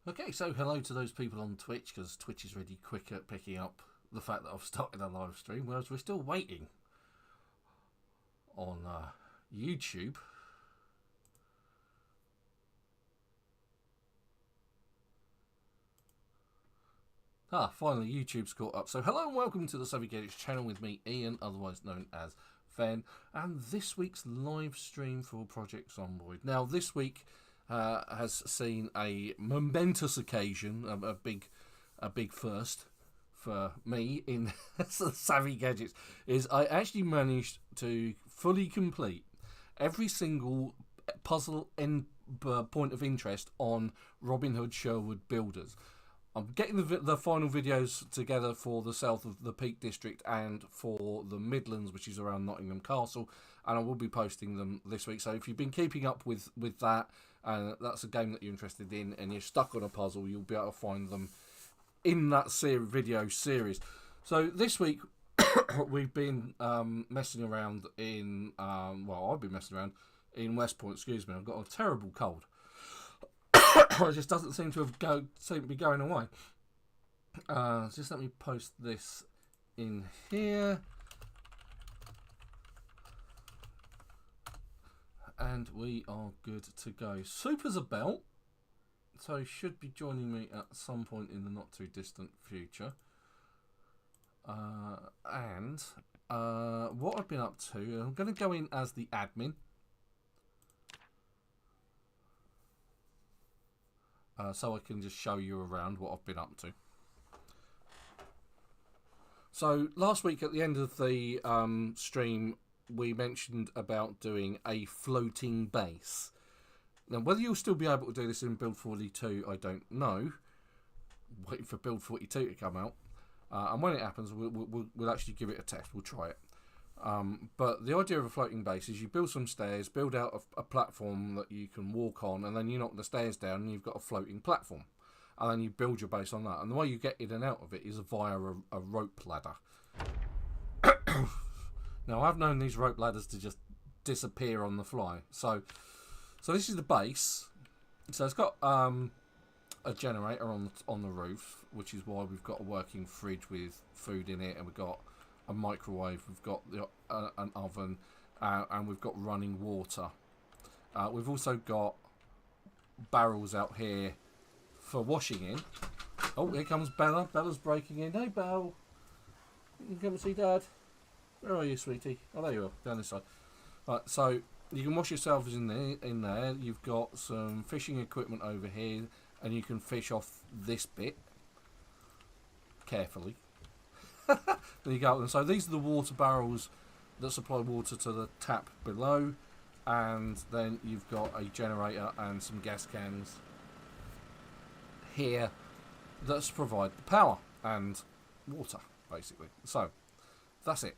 Okay, so hello to those people on Twitch, because Twitch is really quick at picking up the fact that I've started a live stream, whereas we're still waiting on YouTube. Finally YouTube's caught up. So hello and welcome to the Savvy Gadgetz channel with me, Ian, otherwise known as Fen, and this week's live stream for Project Zomboid. Now, this week has seen a momentous occasion, a big first for me in Savvy Gadgetz, is I actually managed to fully complete every single puzzle and point of interest on Robin Hood Sherwood Builders. I'm getting the final videos together for the south of the Peak District and for the Midlands, which is around Nottingham Castle, and I will be posting them this week. So if you've been keeping up with that, and that's a game that you're interested in, and you're stuck on a puzzle, you'll be able to find them in that video series. So this week, we've been messing around in, well, I've been messing around in Westpoint, excuse me. I've got a terrible cold. It just doesn't seem to be going away. Just let me post this in here. And we are good to go. Super's about, so he should be joining me at some point in the not too distant future. And what I've been up to, I'm going to go in as the admin. So I can just show you around what I've been up to. So last week at the end of the stream, we mentioned about doing a floating base. Now, whether you'll still be able to do this in Build 42, I don't know. Waiting for Build 42 to come out. And when it happens, we'll actually give it a test. We'll try it. But the idea of a floating base is you build some stairs, build out a platform that you can walk on, and then you knock the stairs down and you've got a floating platform. And then you build your base on that. And the way you get in and out of it is via a rope ladder. Now, I've known these rope ladders to just disappear on the fly. So this is the base. So it's got a generator on the roof, which is why we've got a working fridge with food in it, and we've got a microwave, we've got an oven, and we've got running water. We've also got barrels out here for washing in. Oh, here comes Bella. Bella's breaking in. Hey, Belle. You can come and see Dad. Where are you, sweetie? Oh, there you are, down this side. Right, so you can wash yourselves in there. You've got some fishing equipment over here, and you can fish off this bit carefully. There you go. And so these are the water barrels that supply water to the tap below, and then you've got a generator and some gas cans here that provide the power and water, basically. So that's it.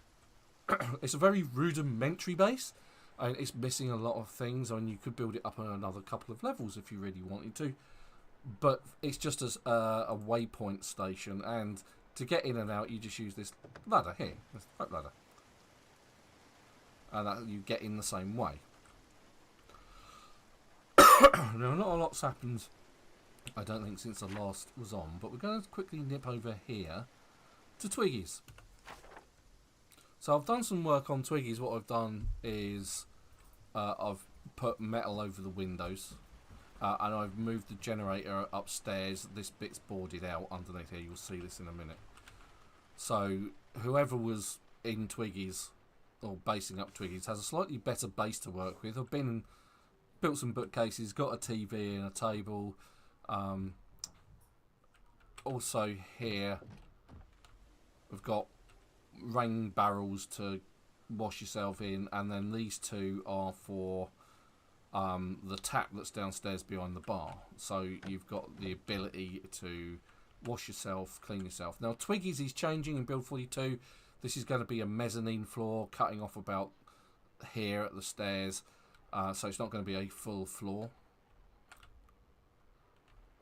It's a very rudimentary base, and it's missing a lot of things, and you could build it up on another couple of levels if you really wanted to, but it's just as a waypoint station. And to get in and out, you just use this ladder here, this rope ladder, and that you get in the same way. Now, not a lot's happened, I don't think, since the last was on, but we're going to quickly nip over here to Twiggy's. So I've done some work on Twiggy's. What I've done is I've put metal over the windows, and I've moved the generator upstairs. This bit's boarded out underneath here. You'll see this in a minute. So whoever was in Twiggy's or basing up Twiggy's has a slightly better base to work with. I've been and built some bookcases, got a TV and a table. Also here we've got rain barrels to wash yourself in, and then these two are for the tap that's downstairs behind the bar. So you've got the ability to wash yourself, clean yourself. Now, Twiggy's is changing in Build 42. This is going to be a mezzanine floor, cutting off about here at the stairs. So it's not going to be a full floor.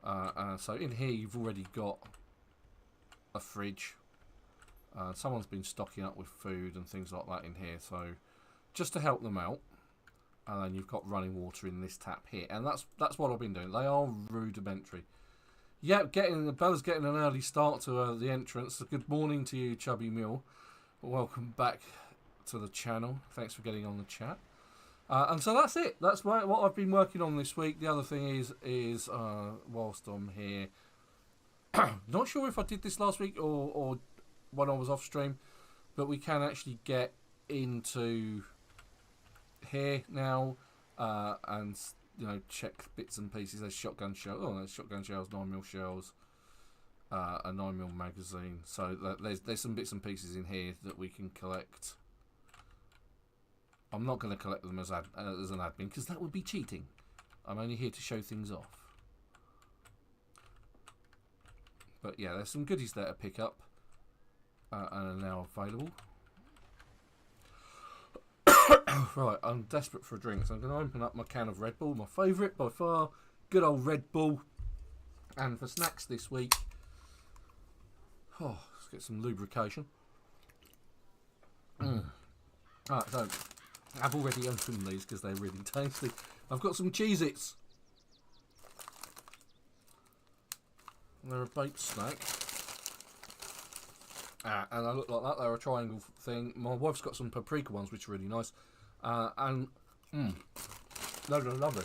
So in here you've already got a fridge. Someone's been stocking up with food and things like that in here, so just to help them out. And then you've got running water in this tap here, and that's what I've been doing. They are rudimentary. Yeah, Bella's getting an early start to the entrance. So good morning to you, Chubby Mule. Welcome back to the channel. Thanks for getting on the chat. And so that's it. That's what I've been working on this week. The other thing is whilst I'm here, not sure if I did this last week or when I was off stream, but we can actually get into here now and check bits and pieces. There's shotgun shells. Oh, there's shotgun shells, 9mm shells, a 9mm magazine. So there's some bits and pieces in here that we can collect. I'm not going to collect them as an admin because that would be cheating. I'm only here to show things off. But yeah, there's some goodies there to pick up and are now available. Right, I'm desperate for a drink, so I'm going to open up my can of Red Bull, my favourite by far. Good old Red Bull. And for snacks this week, let's get some lubrication. Alright, so I've already opened these because they're really tasty. I've got some Cheez-Its. They're a baked snack. And I look like that. They're a triangle thing. My wife's got some paprika ones, which are really nice. And lovely.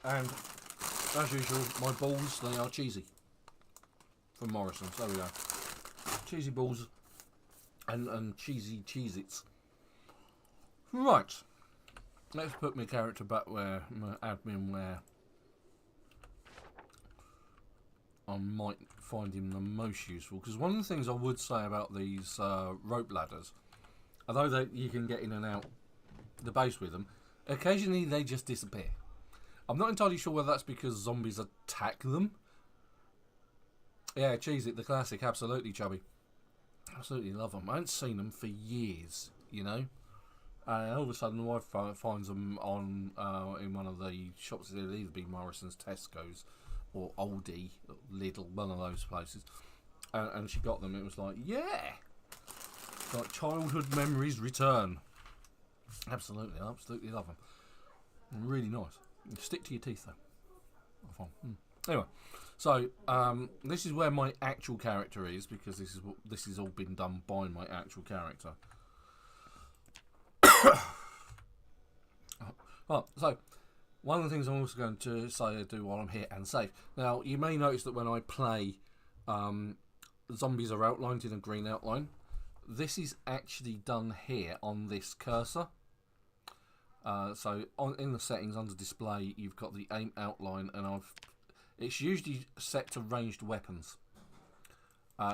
And as usual, my balls, they are cheesy. From Morrison's. There we go. Cheesy balls and cheesy Cheez-Its. Right. Let's put my character back where, my admin where I might find him the most useful. Because one of the things I would say about these rope ladders, although you can get in and out the base with them, occasionally they just disappear. I'm not entirely sure whether that's because zombies attack them. Yeah, Cheez-It, the classic, absolutely, Chubby. Absolutely love them. I haven't seen them for years, you know. And all of a sudden, my wife finds them on in one of the shops. It'll either be Morrison's, Tesco's, or Aldi, Lidl, one of those places. And she got them. It was like, yeah, like childhood memories return. Absolutely, I absolutely love them. Really nice. Stick to your teeth though. Anyway, so this is where my actual character is, because this has all been done by my actual character. Oh, so one of the things I'm also going to do while I'm here and save. Now, you may notice that when I play, zombies are outlined in a green outline. This is actually done here on this cursor. So in the settings under display, you've got the aim outline, and it's usually set to ranged weapons.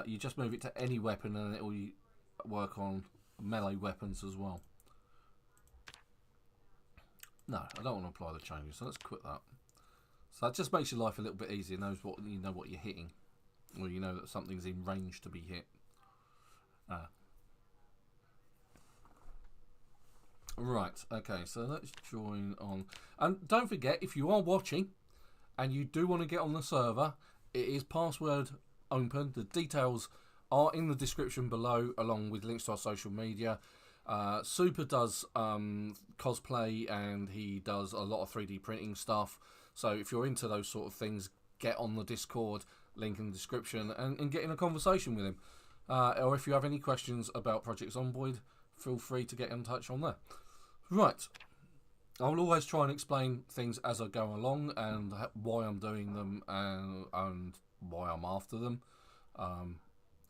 You just move it to any weapon, and it will work on melee weapons as well. No, I don't want to apply the changes, so let's quit that. So that just makes your life a little bit easier. Knows what you know what you're hitting, or you know that something's in range to be hit. Right, okay, so let's join on. And don't forget, if you are watching and you do want to get on the server, it is password open. The details are in the description below, along with links to our social media. Super does cosplay, and he does a lot of 3D printing stuff. So if you're into those sort of things, get on the Discord, link in the description, and get in a conversation with him. Or if you have any questions about Project Zomboid, feel free to get in touch on there. Right, I will always try and explain things as I go along, and why I'm doing them, and why I'm after them. And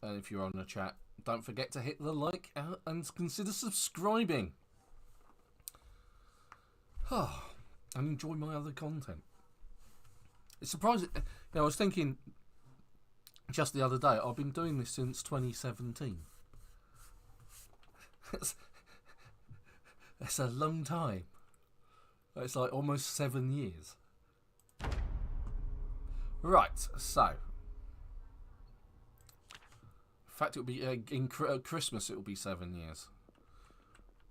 if you're on the chat, don't forget to hit the like and consider subscribing. And enjoy my other content. It's surprising. I was thinking just the other day, I've been doing this since 2017. It's a long time. It's like almost 7 years. Right, so. In fact, it'll be in Christmas. It'll be 7 years.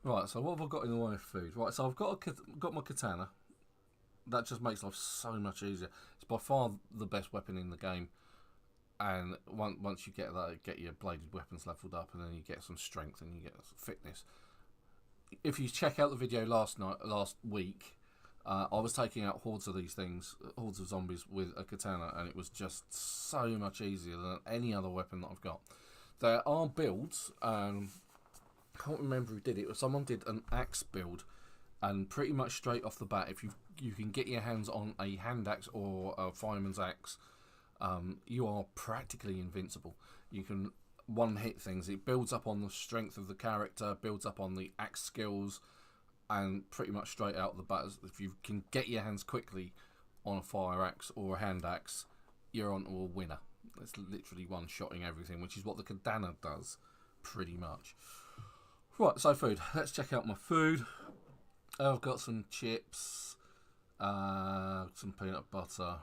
Right. So what have I got in the way of food? Right. So I've got my katana. That just makes life so much easier. It's by far the best weapon in the game. And once you get that, get your bladed weapons leveled up, and then you get some strength and you get fitness. If you check out the video last week, I was taking out hordes of these things, hordes of zombies with a katana, and it was just so much easier than any other weapon that I've got. There are builds, I can't remember who did it, but someone did an axe build, and pretty much straight off the bat, if you can get your hands on a hand axe or a fireman's axe, you are practically invincible. You can one-hit things. It builds up on the strength of the character, builds up on the axe skills, and pretty much straight out the bat, if you can get your hands quickly on a fire axe or a hand axe, you're on to a winner. It's literally one-shotting everything, which is what the katana does, pretty much. Right, so food. Let's check out my food. I've got some chips, some peanut butter.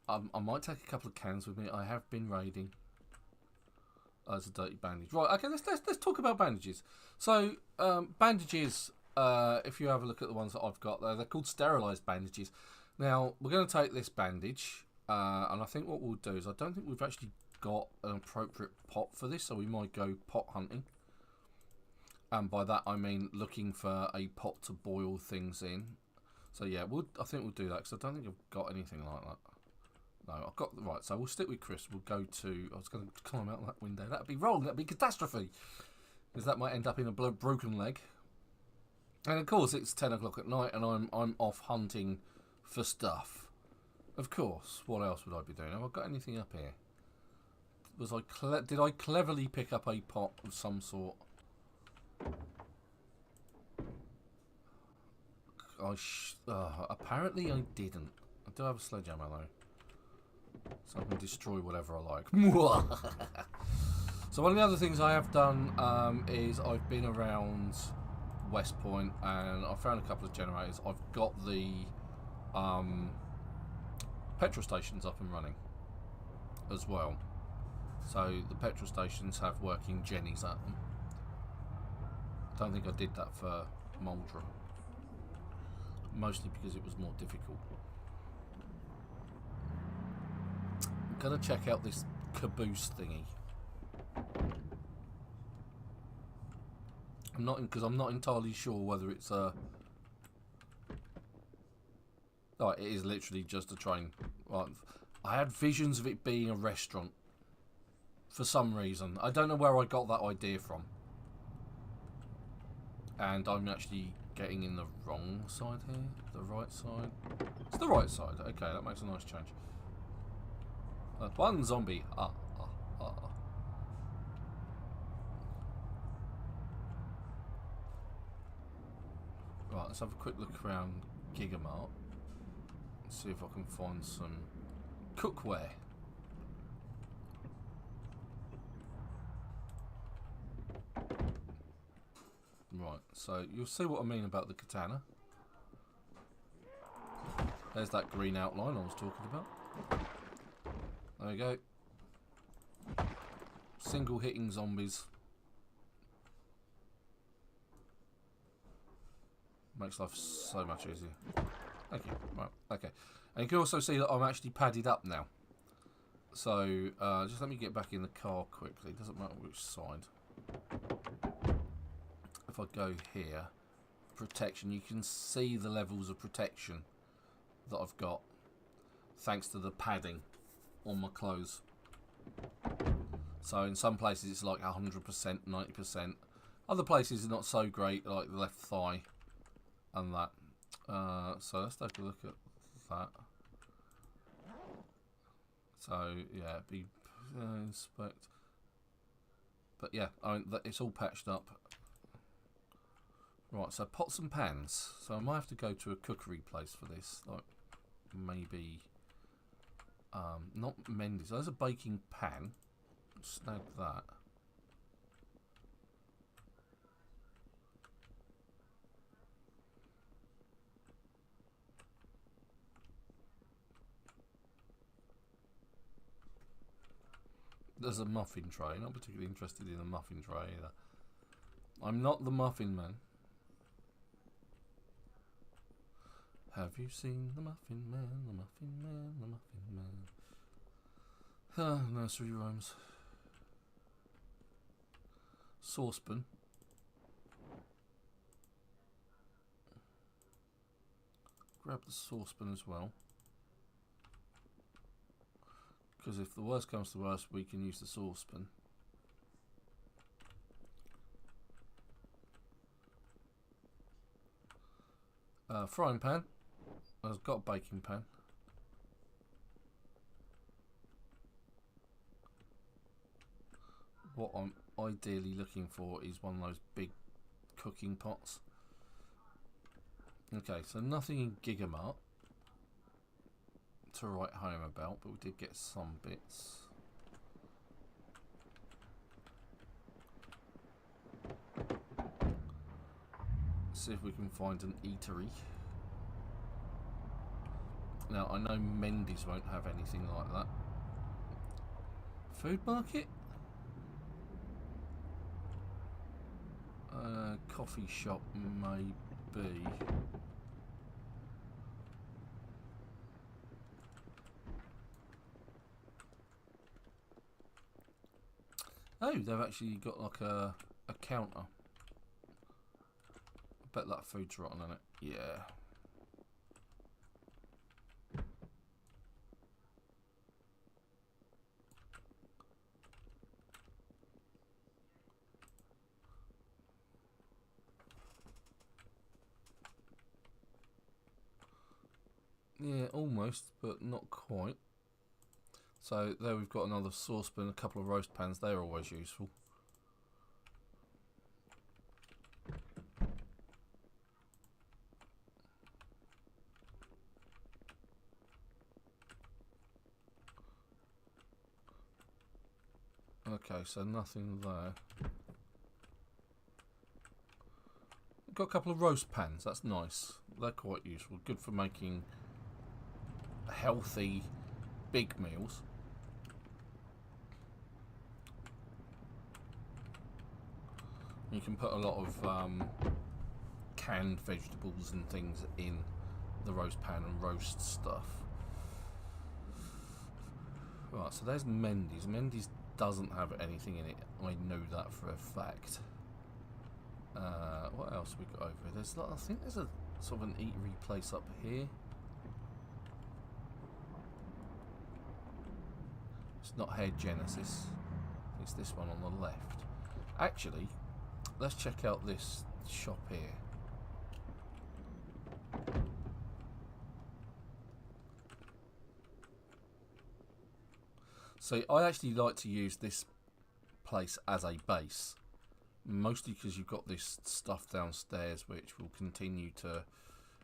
I might take a couple of cans with me. I have been raiding. Oh, there's a dirty bandage. Right, okay, let's talk about bandages. So, bandages, if you have a look at the ones that I've got there, they're called sterilised bandages. Now, we're going to take this bandage, and I think what we'll do is, I don't think we've actually got an appropriate pot for this, so we might go pot hunting. And by that, I mean looking for a pot to boil things in. So, yeah, I think we'll do that, because I don't think I've got anything like that. No, I've got... Right, so we'll stick with Chris. We'll go to... I was going to climb out that window. That'd be wrong. That'd be catastrophe. Because that might end up in a broken leg. And, of course, it's 10 o'clock at night and I'm off hunting for stuff. Of course. What else would I be doing? Have I got anything up here? Did I cleverly pick up a pot of some sort? Apparently I didn't. I do have a sledgehammer, though. So I can destroy whatever I like. So one of the other things I have done is I've been around Westpoint and I found a couple of generators. I've got the petrol stations up and running as well. So the petrol stations have working jennies at them. I don't think I did that for Muldra. Mostly because it was more difficult. Gonna check out this caboose thingy. I'm not entirely sure whether it's a... Oh, it is literally just a train. Right. I had visions of it being a restaurant for some reason. I don't know where I got that idea from. And I'm actually getting in the wrong side here. The right side. It's the right side. Okay, that makes a nice change. One zombie. Right, let's have a quick look around Gigamart. See if I can find some cookware. Right, so you'll see what I mean about the katana. There's that green outline I was talking about. There we go. Single hitting zombies. Makes life so much easier. Thank you. Right, okay. And you can also see that I'm actually padded up now. So, just let me get back in the car quickly. Doesn't matter which side. If I go here, protection, you can see the levels of protection that I've got. Thanks to the padding on my clothes. So in some places it's like 100%, 90%. Other places are not so great, like the left thigh and that. So let's take a look at that. So yeah, inspect. But yeah, I mean, it's all patched up. Right, so pots and pans. So I might have to go to a cookery place for this. Like maybe not Mendy's. So there's a baking pan. Snag that. There's a muffin tray. Not particularly interested in a muffin tray either. I'm not the muffin man. Have you seen the Muffin Man, the Muffin Man, the Muffin Man? Ah, nursery rhymes. Saucepan. grab the saucepan as well. Because if the worst comes to worst, we can use the saucepan. Frying pan. I've got a baking pan. What I'm ideally looking for is one of those big cooking pots. Okay, so nothing in Gigamart to write home about, but we did get some bits. See if we can find an eatery. Now I know Mendy's won't have anything like that. Food market? Coffee shop maybe. Oh, they've actually got like a counter. I bet that food's rotten in it. Yeah. Yeah, almost, but not quite. So there we've got another saucepan, a couple of roast pans. They're always useful. Okay, so nothing there. We've got a couple of roast pans. That's nice. They're quite useful. Good for making healthy, big meals. You can put a lot of canned vegetables and things in the roast pan and roast stuff. Right, so there's Mendy's. Mendy's doesn't have anything in it. I know that for a fact. What else we got over here? There's, I think there's a sort of an eatery place up here. It's not Hair Genesis. It's this one on the left. Actually, let's check out this shop here. So I actually like to use this place as a base, mostly because you've got this stuff downstairs which will continue to,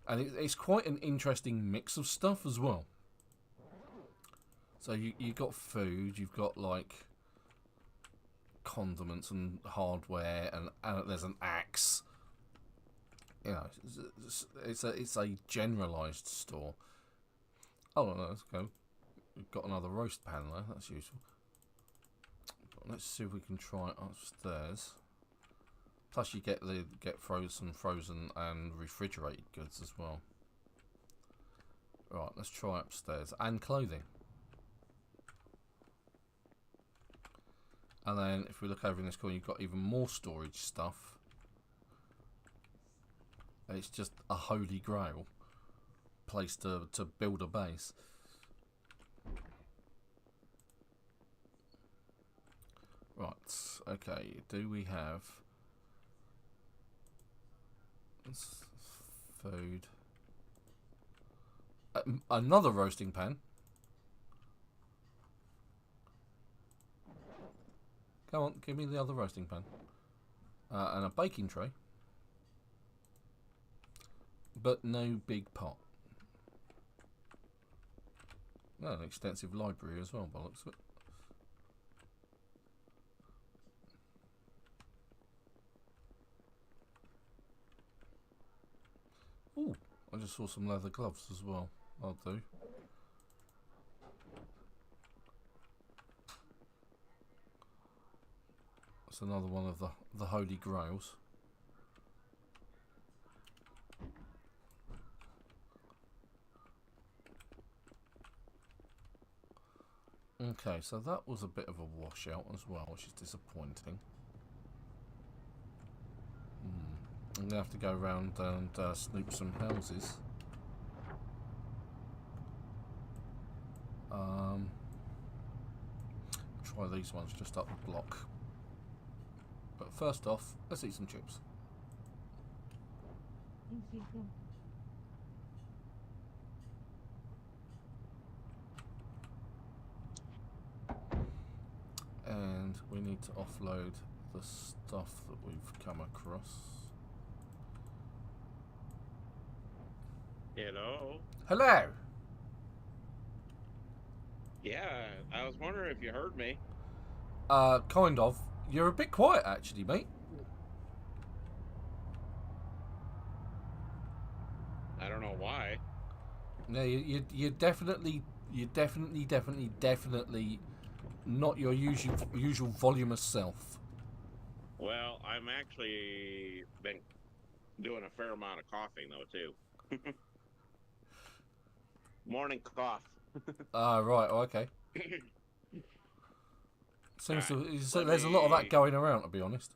and it's quite an interesting mix of stuff as well. So you've got food, you've got like condiments and hardware, and there's an axe. You know, it's a generalised store. Oh no, let's go. We've got another roast pan there. That's useful. But let's see if we can try it upstairs. Plus, you get frozen, and refrigerated goods as well. Right, let's try upstairs and clothing. And then if we look over in this corner, you've got even more storage stuff. It's just a holy grail place to build a base. Right, okay, do we have food? Another roasting pan. Come on, give me the other roasting pan. And a baking tray. But no big pot. Oh, an extensive library as well, by the looks of it. Ooh, I just saw some leather gloves as well. I'll do. That's another one of the holy grails. Okay, so that was a bit of a washout as well, which is disappointing. I'm going to have to go around and snoop some houses. Try these ones just up the block. But first off, let's eat some chips. And we need to offload the stuff that we've come across. Hello? Hello! Yeah, I was wondering if you heard me. Kind of. You're a bit quiet, actually, mate. I don't know why. No, you're definitely not your usual voluminous self. Well, I'm actually been doing a fair amount of coughing, though, too. Morning cough. Right, okay. Seems Right, so there's a lot of that going around, to be honest.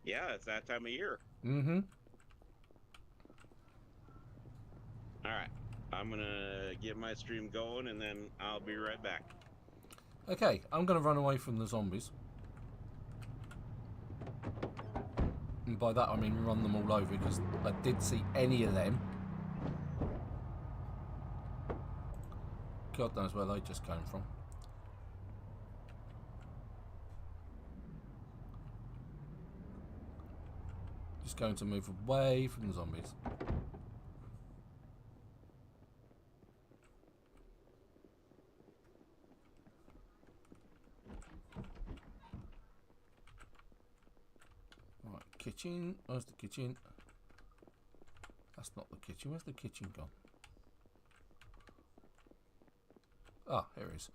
Yeah, it's that time of year. Mm-hmm. Alright, I'm gonna get my stream going, and then I'll be right back. Okay, I'm going to run away from the zombies. And by that I mean run them all over, because I did see any of them. God knows where they just came from. Just going to move away from the zombies. Right, kitchen. Where's the kitchen? That's not the kitchen. Where's the kitchen gone? Ah, here it is.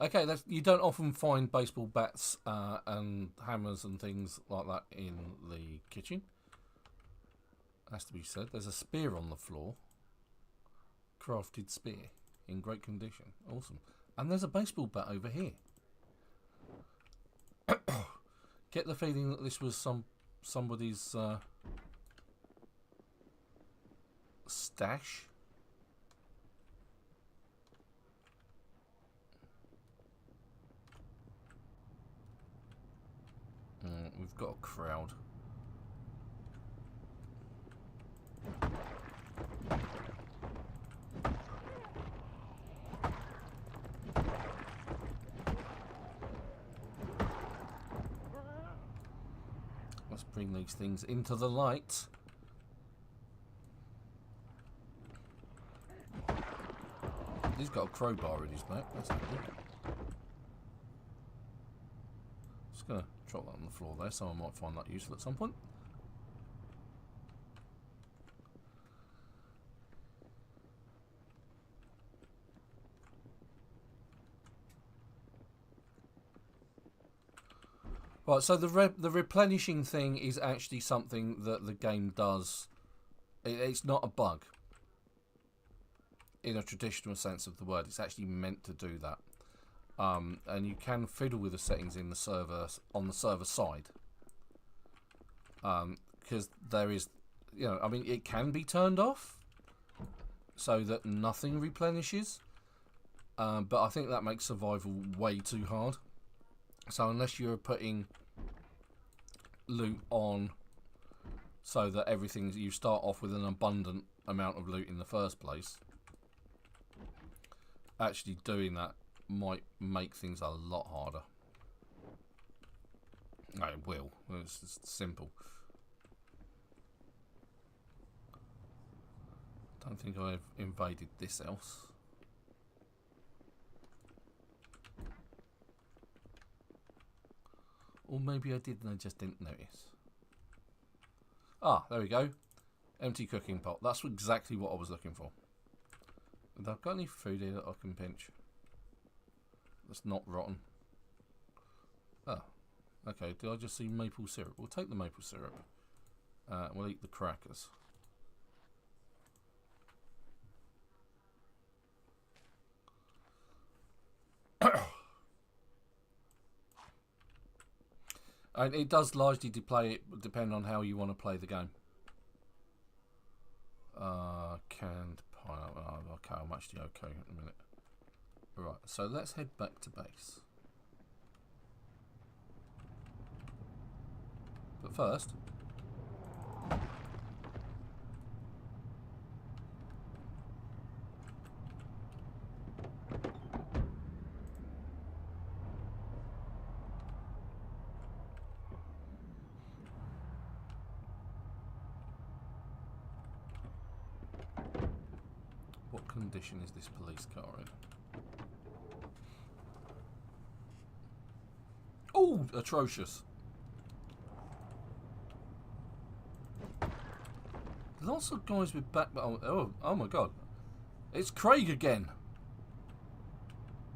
Okay, you don't often find baseball bats and hammers and things like that in the kitchen. Has to be said. There's a spear on the floor. Crafted spear. In great condition. Awesome. And there's a baseball bat over here. Get the feeling that this was somebody's stash. We've got a crowd. Let's bring these things into the light. He's got a crowbar in his back. That's handy. Just gonna drop that on the floor there. Someone might find that useful at some point. Right, so the replenishing thing is actually something that the game does. It's not a bug in a traditional sense of the word. It's actually meant to do that. And you can fiddle with the settings in the server on the server side, because there is, I mean, it can be turned off so that nothing replenishes, but I think that makes survival way too hard. So unless you're putting loot on so that you start off with an abundant amount of loot in the first place, actually doing that might make things a lot harder. No, it will. It's just simple. Don't think I've invaded this else. Or maybe I did and I just didn't notice. Ah, there we go. Empty cooking pot. That's exactly what I was looking for. Have I got any food here that I can pinch? That's not rotten. Oh, okay. Did I just see maple syrup? We'll take the maple syrup. We'll eat the crackers. And it does largely depend on how you want to play the game. Canned pineapple. Oh, okay, I'm actually okay in a minute. Right, so let's head back to base. But first, what condition is this police car in? Oh, atrocious. Lots of guys with back... Oh my god. It's Craig again.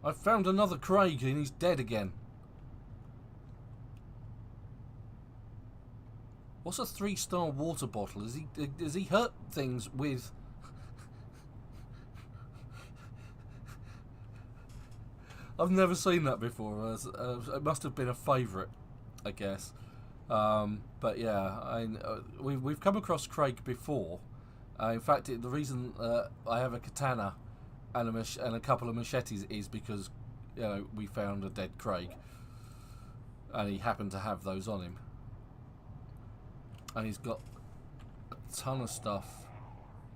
I found another Craig and he's dead again. What's a 3-star water bottle? Does he hurt things with... I've never seen that before. It must have been a favourite, I guess. But yeah, we've come across Craig before. In fact, the reason I have a katana and a couple of machetes is because, you know, we found a dead Craig, and he happened to have those on him, and he's got a ton of stuff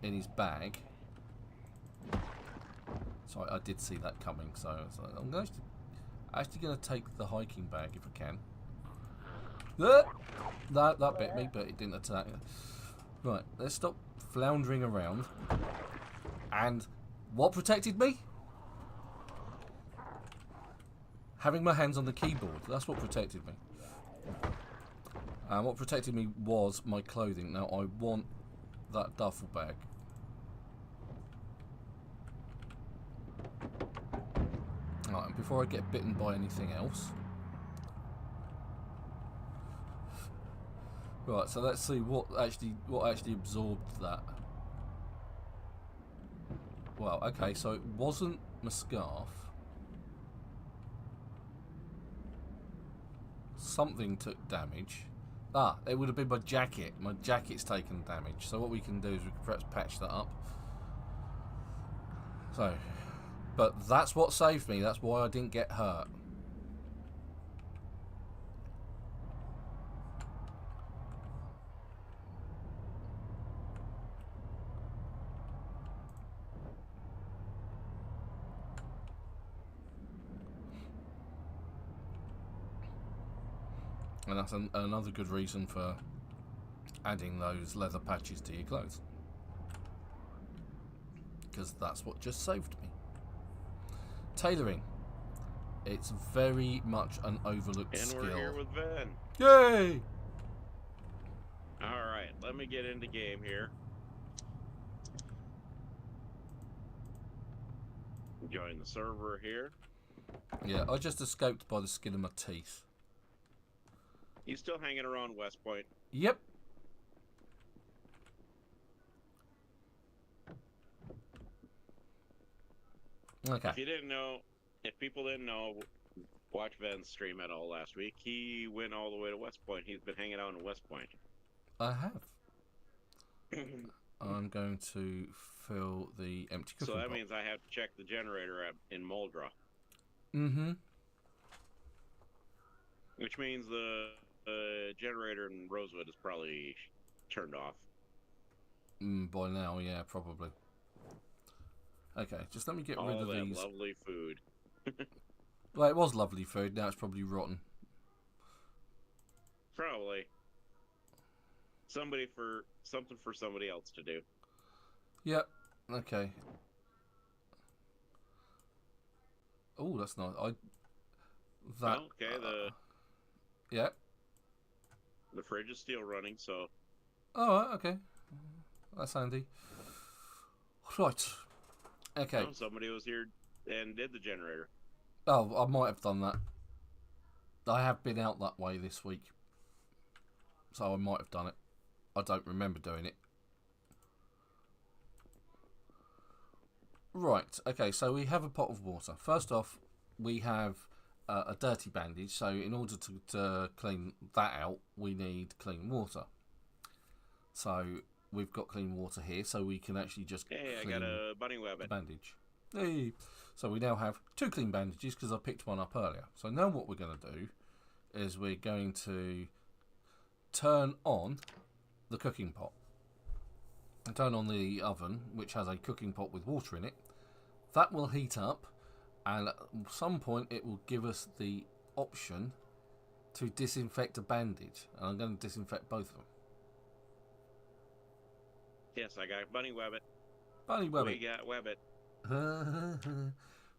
in his bag. So I did see that coming. So I'm actually going to take the hiking bag if I can. That bit me, but it didn't attack. Right, let's stop floundering around. And what protected me? Having my hands on the keyboard. That's what protected me. And what protected me was my clothing. Now I want that duffel bag. Right, and before I get bitten by anything else. Right, so let's see what actually absorbed that. Well, okay, so it wasn't my scarf. Something took damage. Ah, it would have been my jacket. My jacket's taken damage. So what we can do is we can perhaps patch that up. So, but that's what saved me. That's why I didn't get hurt. And that's another good reason for adding those leather patches to your clothes. Because that's what just saved me. Tailoring. It's very much an overlooked skill. And we're here with Ven. Yay! Alright, let me get into game here. Join the server here. Yeah, I just escaped by the skin of my teeth. You still hanging around Westpoint? Yep. Okay. If people didn't know, watch Ven's stream at all last week. He went all the way to Westpoint. He's been hanging out in Westpoint. I have. I'm going to fill the empty cooking So that pot. means I have to check the generator in Moldra. Mm-hmm. Which means the generator in Rosewood is probably turned off. By now, yeah, probably. Okay, just let me get rid of All that these. lovely food. Well, it was lovely food. Now it's probably rotten. Probably. Something for somebody else to do. Yep. Okay. Oh, that's nice. Okay. Yeah. The fridge is still running, so. Oh, okay. That's handy. Right. Okay. Oh, somebody was here and did the generator. Oh, I might have done that. I have been out that way this week, so I might have done it. I don't remember doing it. Right. Okay. So we have a pot of water. First off, we have a dirty bandage. So in order to clean that out, we need clean water. So we've got clean water here, so we can actually just Hey, I clean got a bunny wabbit. bandage. Hey. So we now have 2 clean bandages because I picked one up earlier. So now what we're going to do is we're going to turn on the cooking pot. And turn on the oven, which has a cooking pot with water in it. That will heat up, and at some point it will give us the option to disinfect a bandage. And I'm going to disinfect both of them. Yes, I got bunny wabbit. Bunny wabbit. We got wabbit.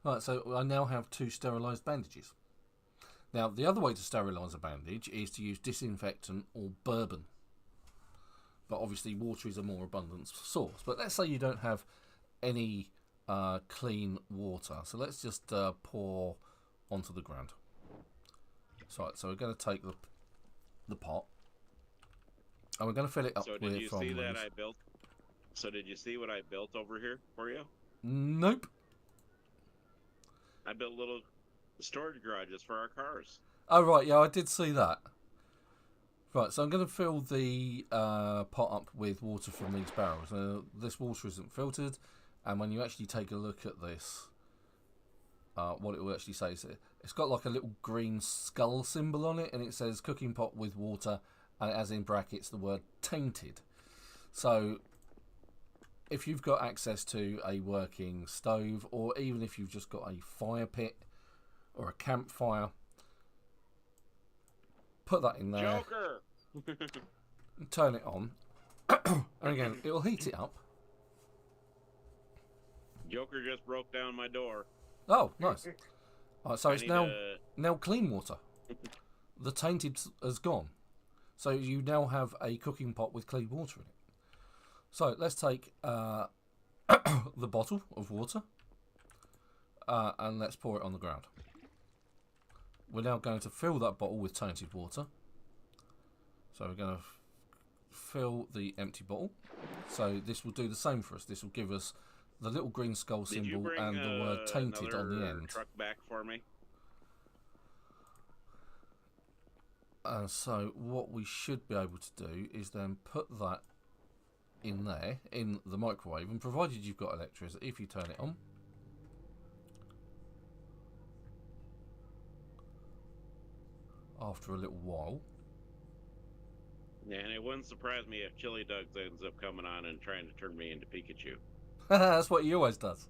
Right, so I now have 2 sterilised bandages. Now, the other way to sterilise a bandage is to use disinfectant or bourbon. But obviously water is a more abundant source. But let's say you don't have any clean water. So let's just pour onto the ground. So we're going to take the pot. And we're going to fill it up with... So did you see that I built... So did you see what I built over here for you? Nope. I built little storage garages for our cars. Oh, right. Yeah, I did see that. Right, so I'm going to fill the pot up with water from these barrels. This water isn't filtered, and when you actually take a look at this, what it will actually say is it's got like a little green skull symbol on it, and it says cooking pot with water, and it has in brackets the word tainted. So if you've got access to a working stove, or even if you've just got a fire pit or a campfire, put that in there. Joker! Turn it on. And again, it will heat it up. Joker just broke down my door. Oh, nice. Alright, so it's now to... clean water. The tainted has gone. So you now have a cooking pot with clean water in it. So let's take the bottle of water and let's pour it on the ground. We're now going to fill that bottle with tainted water. So we're going to fill the empty bottle. So this will do the same for us. This will give us the little green skull symbol and the word tainted on the end. Truck back for me. So what we should be able to do is then put that in there, in the microwave, and provided you've got electricity, if you turn it on, after a little while. Yeah, and it wouldn't surprise me if Chili Doug ends up coming on and trying to turn me into Pikachu. That's what he always does.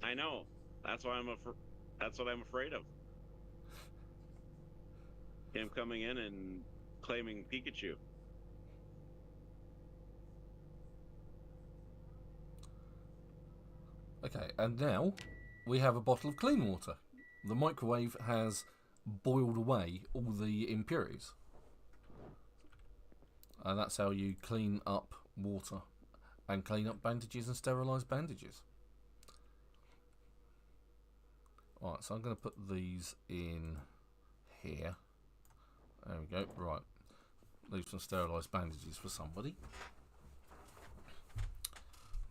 I know. That's why that's what I'm afraid of. Him coming in and claiming Pikachu. Okay, and now we have a bottle of clean water. The microwave has boiled away all the impurities. And that's how you clean up water and clean up bandages and sterilise bandages. Alright, so I'm going to put these in here. There we go. Right. Leave some sterilised bandages for somebody.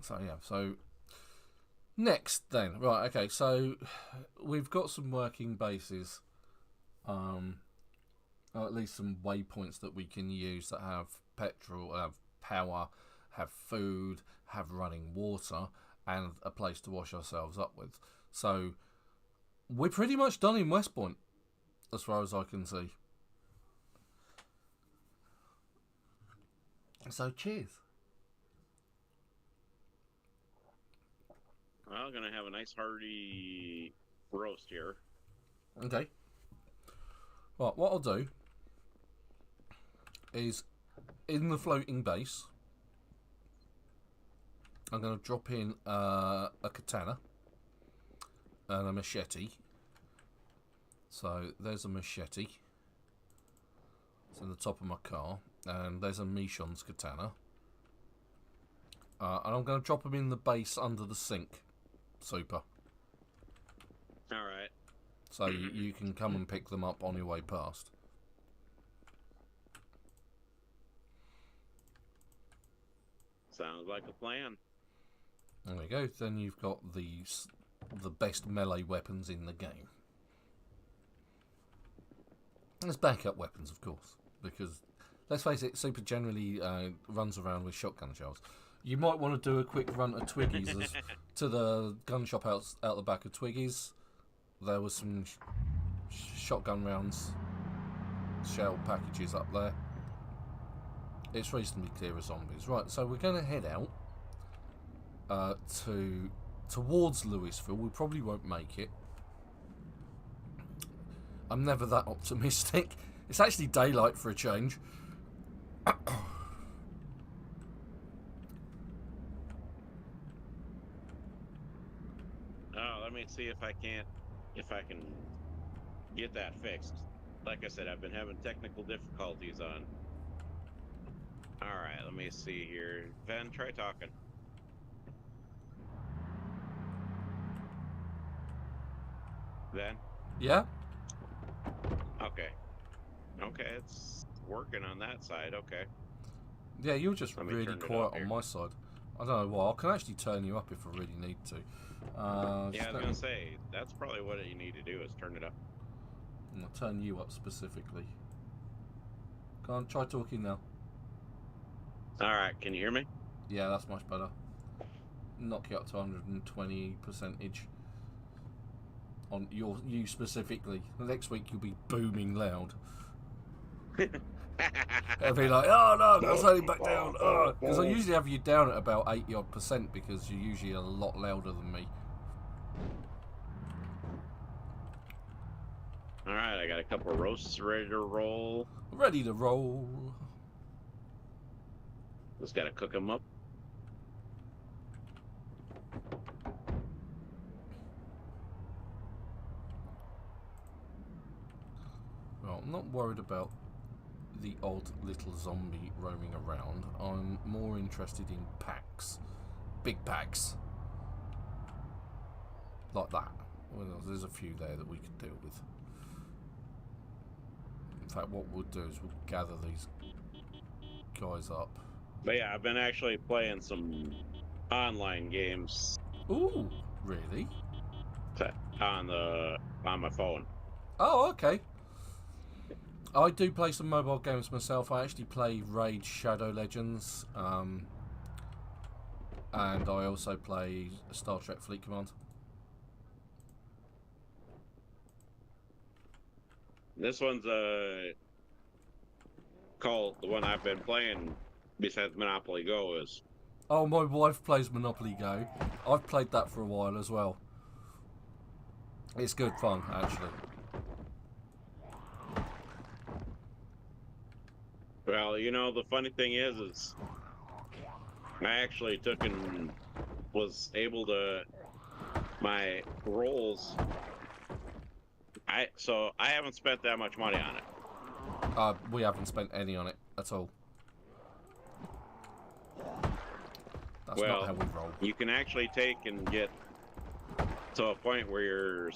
So, yeah. So, next then. Right, okay. So, we've got some working bases. Or at least some waypoints that we can use that have petrol, have power, have food, have running water, and a place to wash ourselves up with. So, we're pretty much done in Westpoint, as far as I can see. So, cheers. Well, I'm going to have a nice hearty roast here. Okay. Right, what I'll do is, in the floating base, I'm going to drop in a katana and a machete. So there's a machete. It's in the top of my car. And there's a Michon's katana. And I'm going to drop them in the base under the sink. Super. Alright. So you can come and pick them up on your way past. Sounds like a plan. There we go. Then you've got the best melee weapons in the game. There's backup weapons, of course, because let's face it, Super generally runs around with shotgun shells. You might want to do a quick run of Twiggies to the gun shop out the back of Twiggies. There was some shotgun rounds, shell packages up there. It's reasonably clear of zombies. Right, so we're going to head out towards Louisville. We probably won't make it. I'm never that optimistic. It's actually daylight for a change. Let me see if I can get that fixed. Like I said, I've been having technical difficulties on. All right, let me see here. Ben, try talking. Ben? Yeah? Okay. Okay, it's working on that side. Okay. Yeah, you're just really quiet on here. my side. I don't know why. I can actually turn you up if I really need to. Yeah, I was going to say, that's probably what you need to do is turn it up. I'll turn you up specifically. Go on, try talking now. Alright, can you hear me? Yeah, that's much better. Knock you up to 120%. On you specifically. The next week you'll be booming loud. It'll be like, oh no, that's only back down. Because I usually have you down at about 80% because you're usually a lot louder than me. Alright, I got a couple of roasts ready to roll. Ready to roll. Just gotta cook them up. Well, I'm not worried about the odd little zombie roaming around. I'm more interested in packs. Big packs. Like that. Well, there's a few there that we could deal with. In fact, what we'll do is we'll gather these guys up. But yeah, I've been actually playing some online games. Ooh, really? On my phone. Oh, okay. I do play some mobile games myself. I actually play Raid Shadow Legends, and I also play Star Trek Fleet Command. This one's called, the one I've been playing besides Monopoly Go is... Oh, my wife plays Monopoly Go. I've played that for a while as well. It's good fun, actually. Well, you know, the funny thing is I actually took and was able to, my rolls, so I haven't spent that much money on it. We haven't spent any on it at all. That's not how we roll. You can actually take and get to a point where you're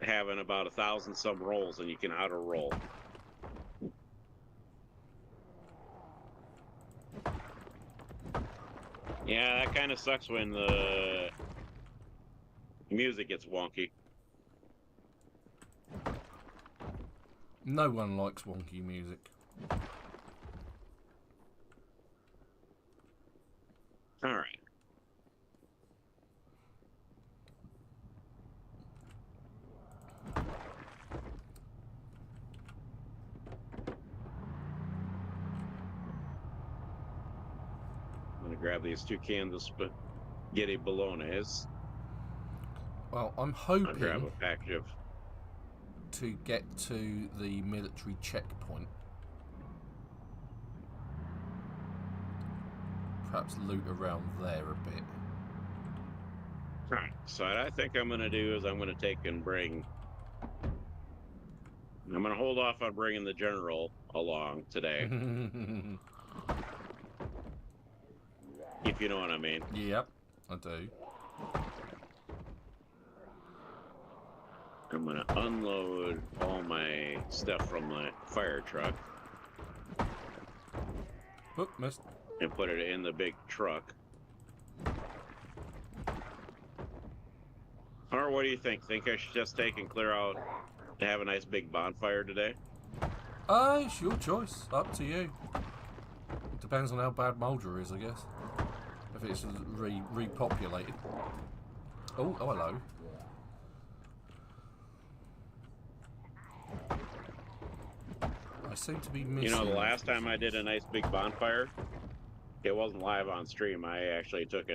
having about 1,000 some rolls, and you can auto roll. Yeah, that kind of sucks when the music gets wonky. No one likes wonky music. All right. I'm gonna grab these 2 cans of spaghetti bolognese. Well, I'm I'll grab hoping a package of... to get to the military checkpoint. Perhaps loot around there a bit. Alright, so what I think I'm gonna do is I'm gonna take and bring... I'm gonna hold off on bringing the general along today. If you know what I mean. Yep, I do. I'm gonna unload all my stuff from the fire truck. Oop, missed. And put it in the big truck. Or what do you think? Think I should just take and clear out to have a nice big bonfire today? It's your choice. Up to you. It depends on how bad Mulder is, I guess. If it's repopulated. Oh, hello. I seem to be missing... You know, the last time I did a nice big bonfire, it wasn't live on stream. I actually took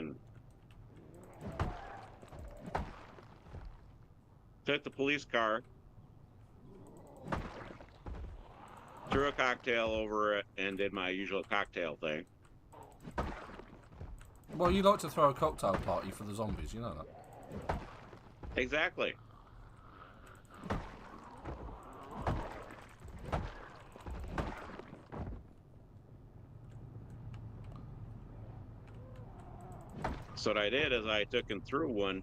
the police car, threw a cocktail over it, and did my usual cocktail thing. Well, you like to throw a cocktail party for the zombies, you know that. Exactly. So what I did is I took and threw one.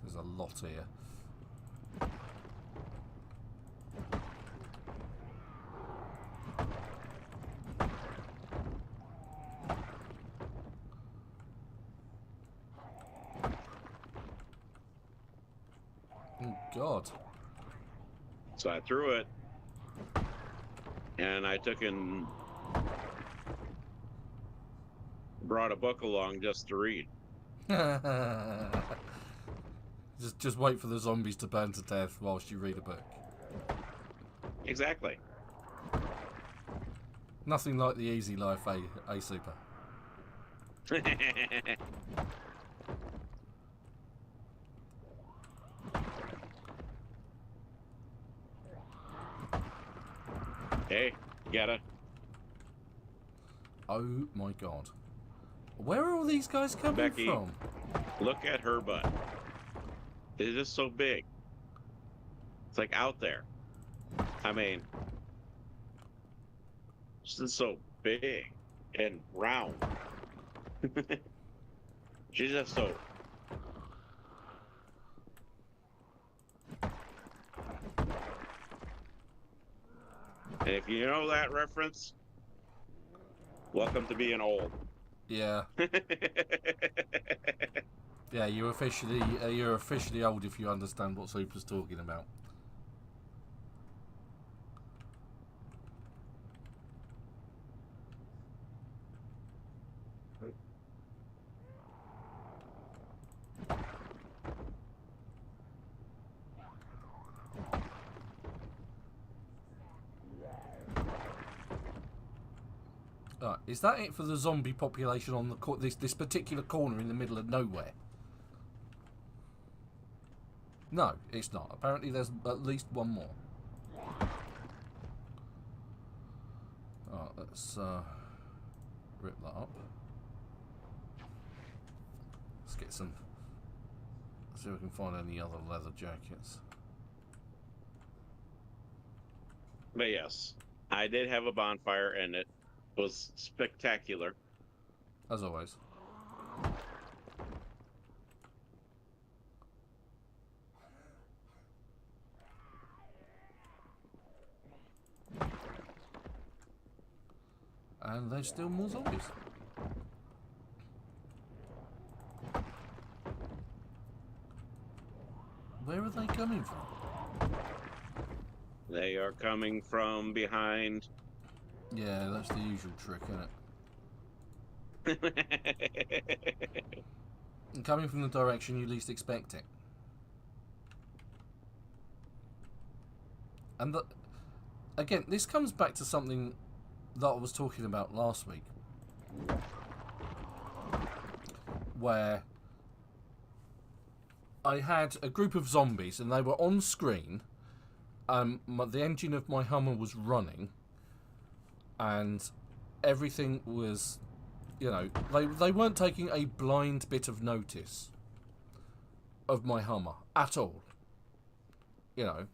There's a lot here. Oh, God. So I threw it, and I took and brought a book along just to read. Just wait for the zombies to burn to death whilst you read a book. Exactly. Nothing like the easy life, super. Hey, get it? Oh my God. Where are all these guys coming Becky, from? Look at her butt. It is so big. It's like out there. I mean, she's just so big and round. She's just so... And if you know that reference, welcome to being old. Yeah. Yeah, you're officially old if you understand what Super's talking about. Right, is that it for the zombie population on the this particular corner in the middle of nowhere? No, it's not. Apparently there's at least one more. Alright, let's rip that up. Let's get some... see if we can find any other leather jackets. But yes, I did have a bonfire, and it was spectacular. As always. And there's still more zombies. Where are they coming from? They are coming from behind. Yeah, that's the usual trick, isn't it? And coming from the direction you least expect it. And again, this comes back to something that I was talking about last week, where I had a group of zombies and they were on screen. The engine of my Hummer was running, and everything was, you know, they weren't taking a blind bit of notice of my Hummer at all. You know,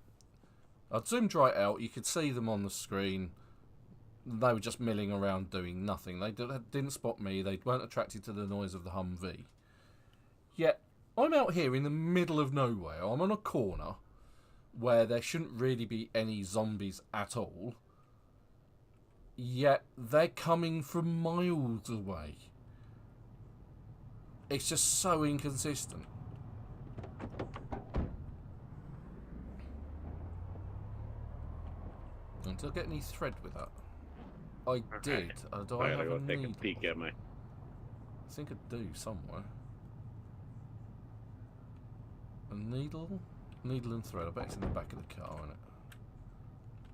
I'd zoomed right out, you could see them on the screen. They were just milling around doing nothing. They didn't spot me, they weren't attracted to the noise of the Humvee. Yet, I'm out here in the middle of nowhere, I'm on a corner where there shouldn't really be any zombies at all. Yet, they're coming from miles away. It's just so inconsistent. And did I get any thread with that? I did. Do I I gotta have go a take needle? a peek at my. I think I do somewhere. A needle? Needle and thread. I bet it's in the back of the car, isn't it?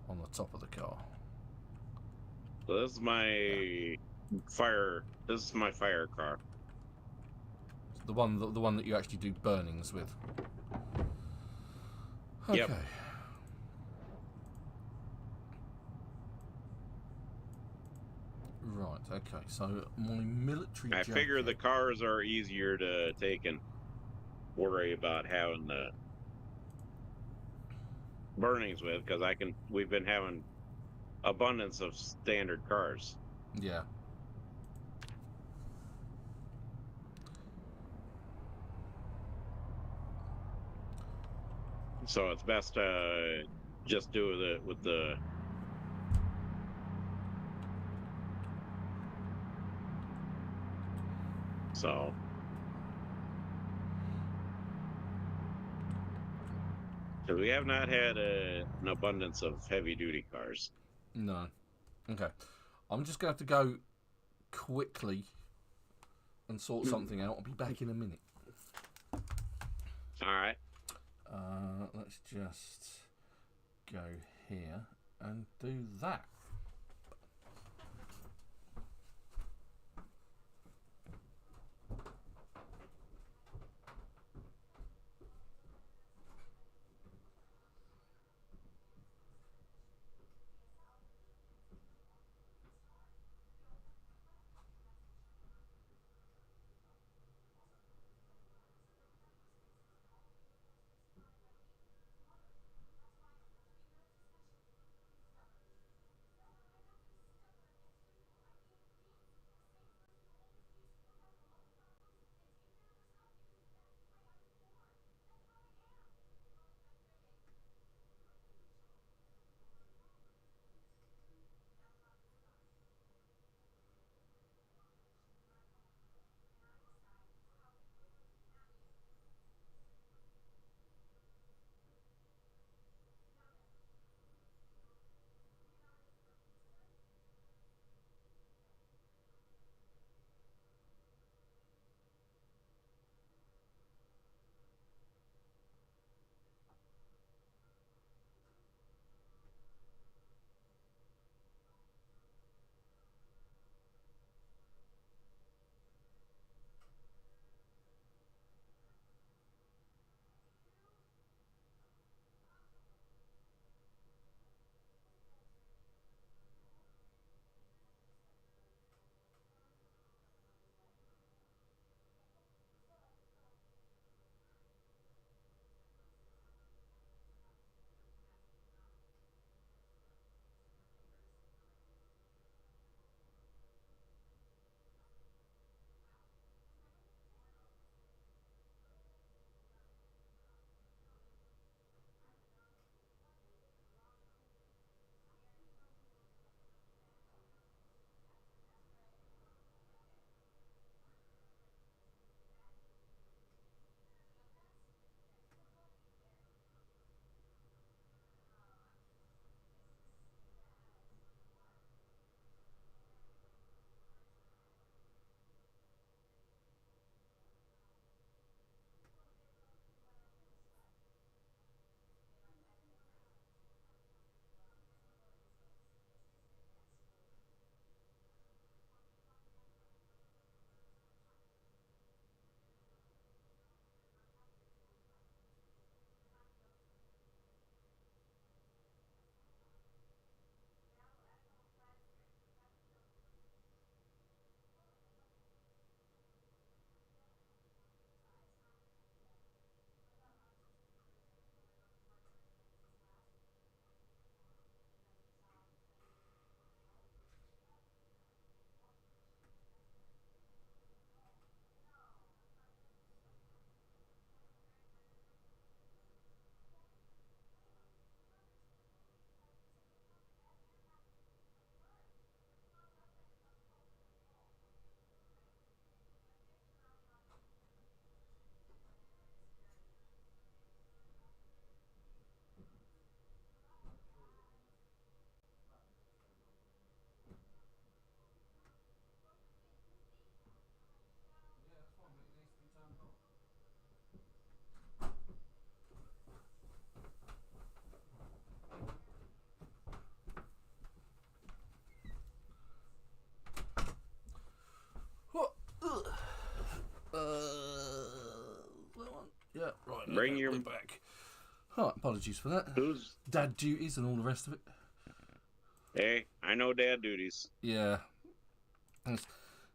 On the top of the car. So this is my fire. This is my fire car. The one that you actually do burnings with. Okay. Yep. Right, okay, so my military I jacket. figure the cars are easier to take and worry about having the burnings with, because we've been having abundance of standard cars. Yeah. So it's best to just do it with the. So. Because we have not had an abundance of heavy duty cars. No. Okay. I'm just going to have to go quickly and sort something out. I'll be back in a minute. All right. Let's just go here and do that. Bring your back. Oh, apologies for that. Who's dad duties and all the rest of it. Hey, I know dad duties. Yeah.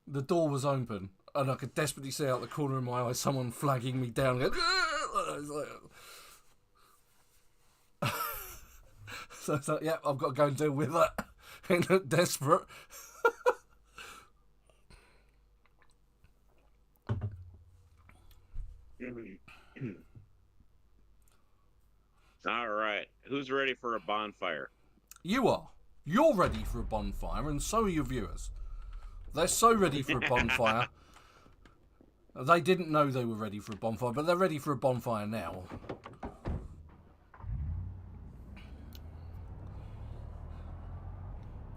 The door was open, and I could desperately see out the corner of my eye someone flagging me down. So it's like, yeah, I've got to go and deal with that. He looked desperate. All right. Who's ready for a bonfire? You are. You're ready for a bonfire, and so are your viewers. They're so ready for a bonfire. They didn't know they were ready for a bonfire, but they're ready for a bonfire now.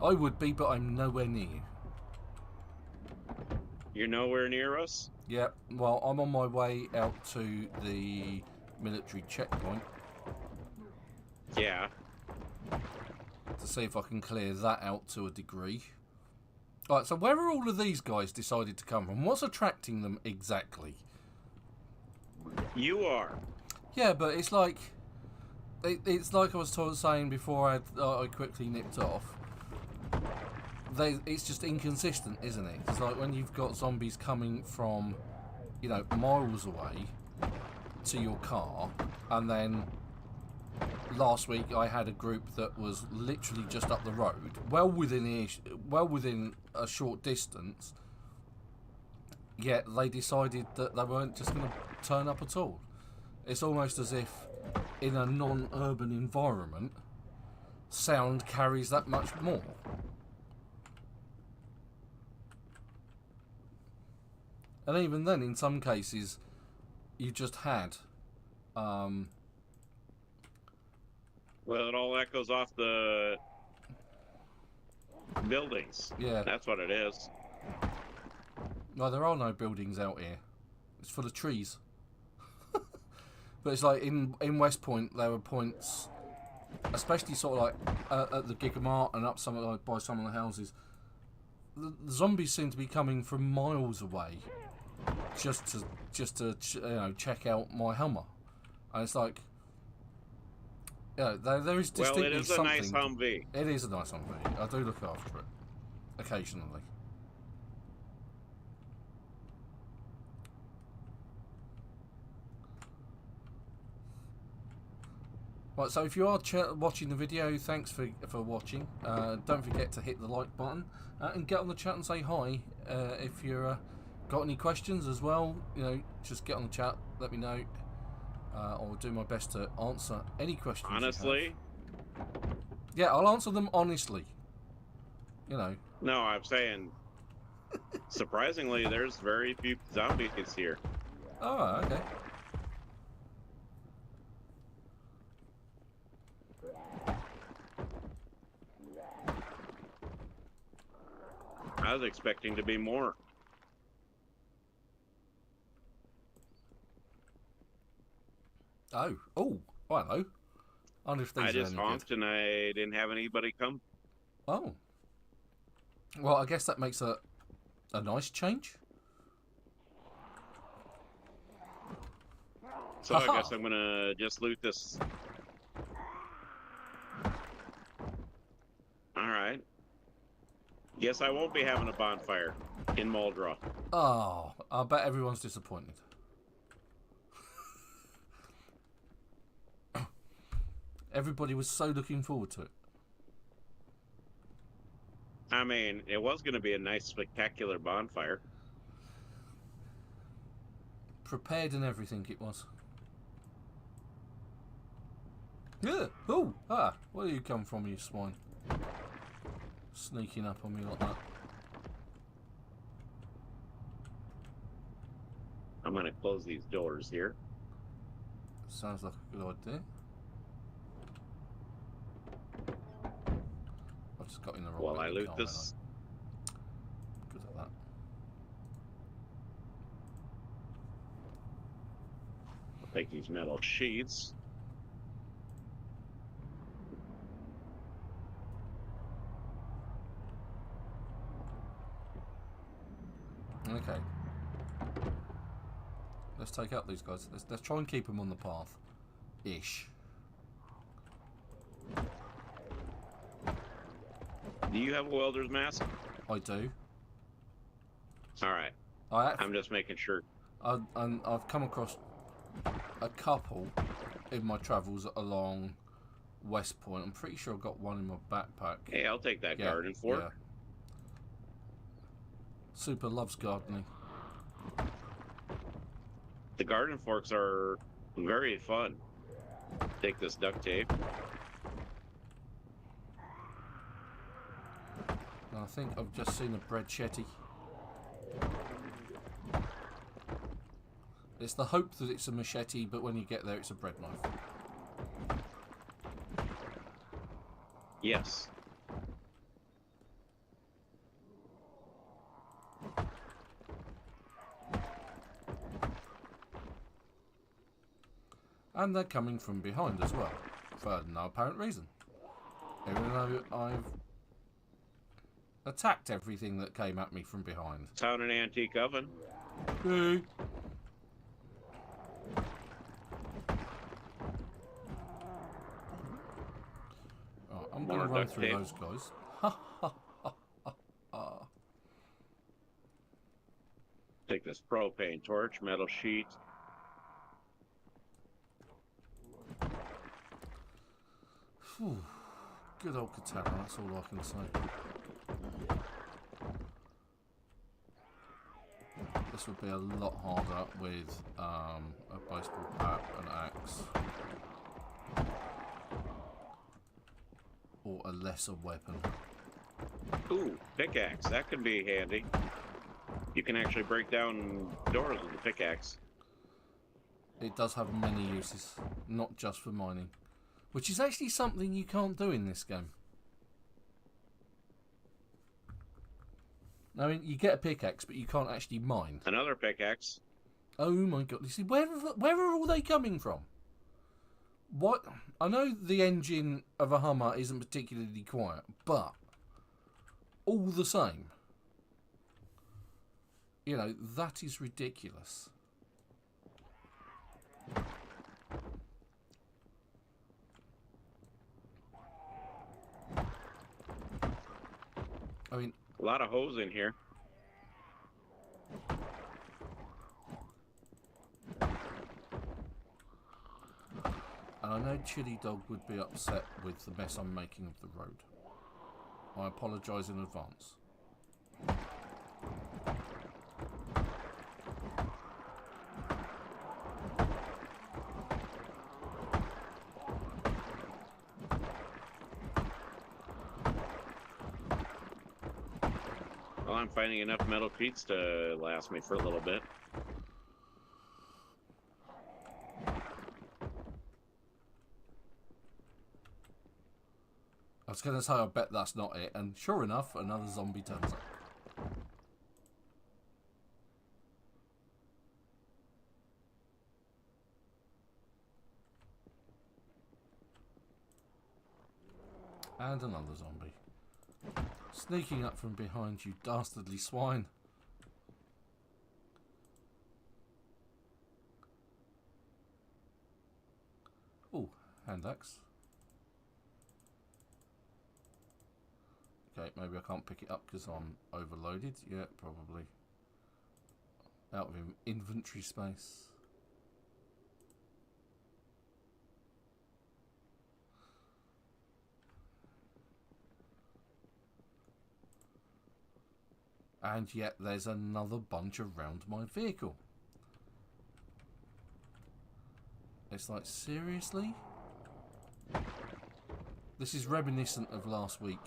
I would be, but I'm nowhere near you. You're nowhere near us? Yep. Well, I'm on my way out to the military checkpoint. Yeah. To see if I can clear that out to a degree. Right, so where are all of these guys decided to come from? What's attracting them exactly? You are. Yeah, but it's like... It's like I was saying before I quickly nipped off. It's just inconsistent, isn't it? It's like when you've got zombies coming from, you know, miles away to your car, and then last week I had a group that was literally just up the road, well within a short distance, yet they decided that they weren't just going to turn up at all. It's almost as if in a non-urban environment, sound carries that much more. And even then, in some cases, you just had... Well, it all echoes off the buildings. Yeah. That's what it is. No, there are no buildings out here. It's full of trees. But it's like in Westpoint, there were points, especially sort of like at the Gigamart and up some like by some of the houses. The zombies seem to be coming from miles away, just to you know, check out my Hummer, and it's like, yeah, there is distinctly well, it is something. a nice Humvee. It is a nice Humvee. I do look after it occasionally. Right, so if you are watching the video, thanks for watching. Don't forget to hit the like button and get on the chat and say hi. If you're got any questions as well, you know, just get on the chat, let me know. I'll do my best to answer any questions. Honestly? Yeah, I'll answer them honestly. You know. No, I'm saying, surprisingly, there's very few zombies here. Oh, okay. I was expecting to be more. Oh, hello. I wonder if these I are just any honked good. and I didn't have anybody come. Oh. Well, I guess that makes a nice change. So I guess I'm gonna just loot this. Alright. Guess I won't be having a bonfire in Muldra. Oh, I bet everyone's disappointed. Everybody was so looking forward to it. I mean, it was going to be a nice, spectacular bonfire. Prepared and everything it was. Yeah. Oh, where do you come from, you swine? Sneaking up on me like that. I'm going to close these doors here. Sounds like a good idea. I've just got in the wrong While bit I of the loot car, this. Good at that. I'll take these metal sheets. Okay. Let's take out these guys. Let's try and keep them on the path. Ish. Do you have a welder's mask? I do. All right. I'm just making sure. I've come across a couple in my travels along Westpoint. I'm pretty sure I've got one in my backpack. Hey, I'll take that garden fork. Yeah. Super loves gardening. The garden forks are very fun. Take this duct tape. And I think I've just seen a bread shetty. It's the hope that it's a machete, but when you get there, it's a bread knife. Yes. And they're coming from behind as well, for no apparent reason. Even though I've attacked everything that came at me from behind. Found an antique oven. Hey. Oh, I'm going to run through those guys. Take this propane torch, metal sheet. Whew. Good old katana, that's all I can say. This would be a lot harder with a baseball bat, an axe, or a lesser weapon. Ooh, pickaxe. That could be handy. You can actually break down doors with the pickaxe. It does have many uses, not just for mining. Which is actually something you can't do in this game. I mean, you get a pickaxe, but you can't actually mine. Another pickaxe. Oh my god! You see, where are all they coming from? What? I know the engine of a Hummer isn't particularly quiet, but all the same, you know, that is ridiculous. I mean, a lot of hose in here. And I know Chili Dog would be upset with the mess I'm making of the road. I apologise in advance. Well, I'm finding enough metal sheets to last me for a little bit. I was going to say, I bet that's not it. And sure enough, another zombie turns up. And another zombie. Sneaking up from behind, you dastardly swine. Oh, hand axe. Okay, maybe I can't pick it up because I'm overloaded. Yeah, probably. Out of inventory space. And yet there's another bunch around my vehicle. It's like, seriously? This is reminiscent of last week.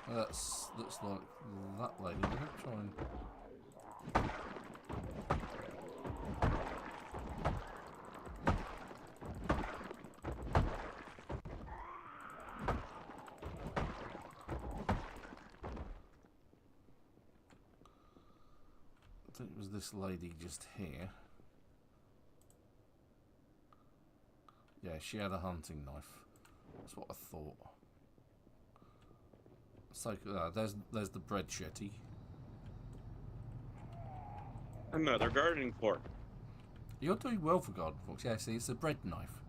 That looks like that lady. I'm going to try and... I think it was this lady just here. Yeah, she had a hunting knife. That's what I thought. So there's the bread shetty. Another gardening fork. You're doing well for garden forks. Yeah, see, it's a bread knife.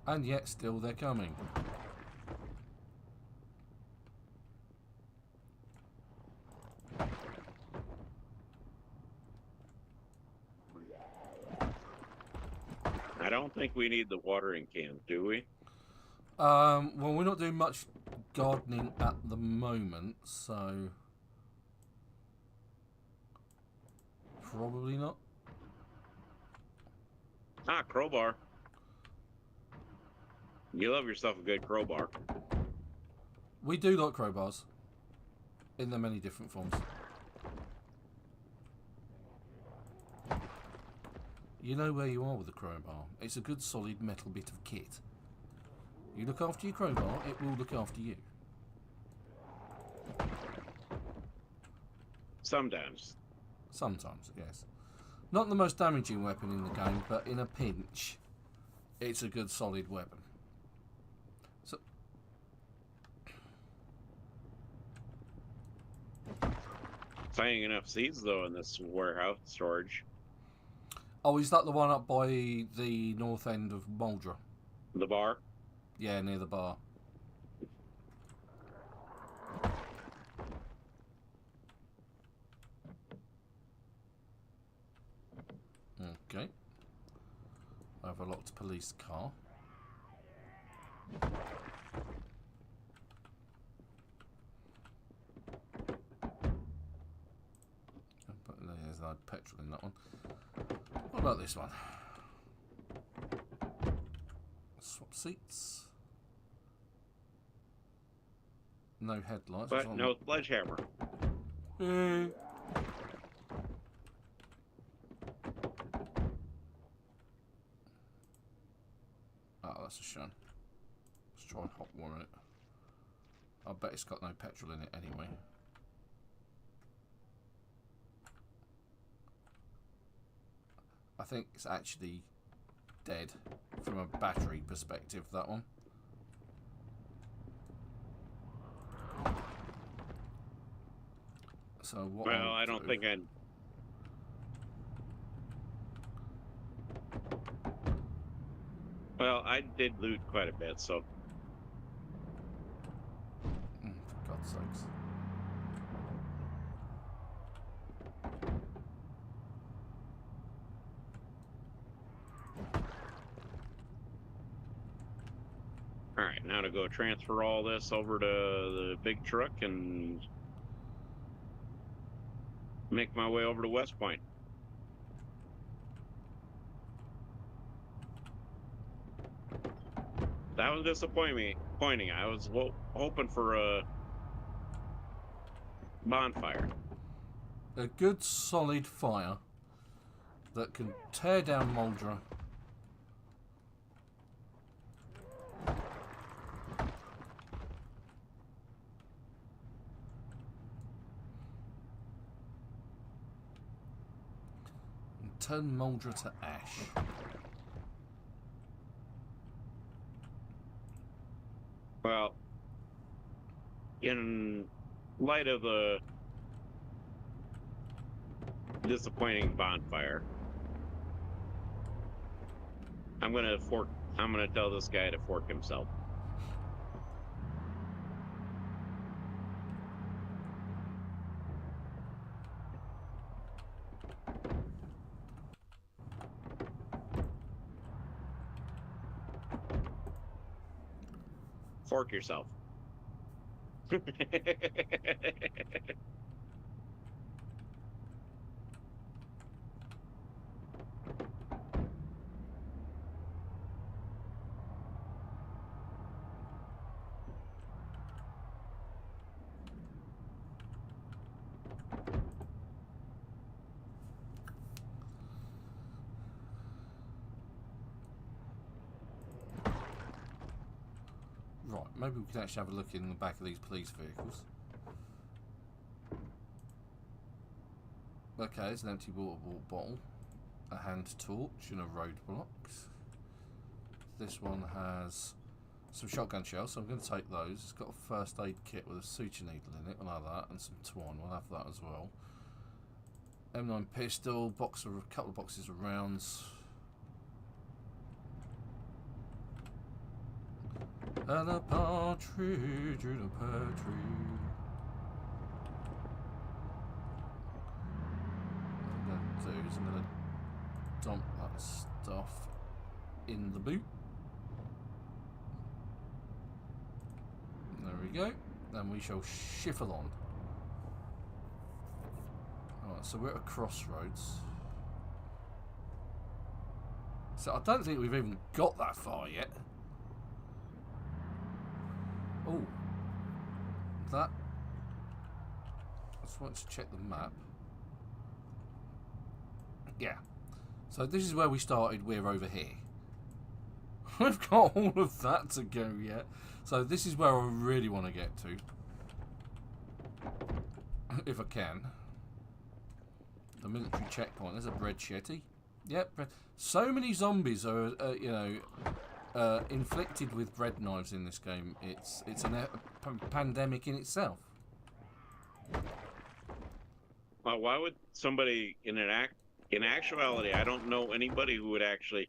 And yet, still they're coming. I don't think we need the watering can, do we? Well, we're not doing much gardening at the moment, so probably not. Ah, crowbar. You love yourself a good crowbar. We do like crowbars in their many different forms. You know where you are with a crowbar. It's a good solid metal bit of kit. You look after your crowbar, it will look after you. Sometimes. Sometimes, yes. Not the most damaging weapon in the game, but in a pinch, it's a good solid weapon. So, Finding enough seeds, though, in this warehouse storage. oh, is that the one up by the north end of Muldra? The bar? Yeah, near the bar. Okay. I have a locked police car. But there's no petrol in that one. What about this one? Swap seats. No headlights. But no sledgehammer. Oh, that's a shame. Let's try hot water it. I bet it's got no petrol in it anyway. I think it's actually dead from a battery perspective, that one. So what? Well, I don't think I'd... Well, I did loot quite a bit, so... For God's sakes. Alright, now to go transfer all this over to the big truck and make my way over to Westpoint. That was disappointing. I was hoping for a bonfire. A good solid fire that can tear down Muldra. And turn Muldra to ash. Well, in light of the disappointing bonfire, I'm gonna tell this guy to fork himself. Fork yourself. Right, maybe we can actually have a look in the back of these police vehicles. Okay, it's an empty water bottle. a hand torch and a roadblock. This one has some shotgun shells, so I'm going to take those. It's got a first aid kit with a suture needle in it. We'll have that, and some twine. We'll have that as well. M9 pistol, a couple of boxes of rounds. And a partridge in a pear tree. What I'm going to do is I'm going to dump that stuff in the boot. There we go. And we shall shuffle on. Alright, so we're at a crossroads. So I don't think we've even got that far yet. Oh. That. I just wanted to check the map. Yeah. So this is where we started. We're over here. We've got all of that to go yet. So this is where I really want to get to. If I can. The military checkpoint. There's a bread shetty. Yep. Bread. So many zombies are, inflicted with bread knives in this game. It's a pandemic in itself. Well, why would somebody in actuality, I don't know anybody who would actually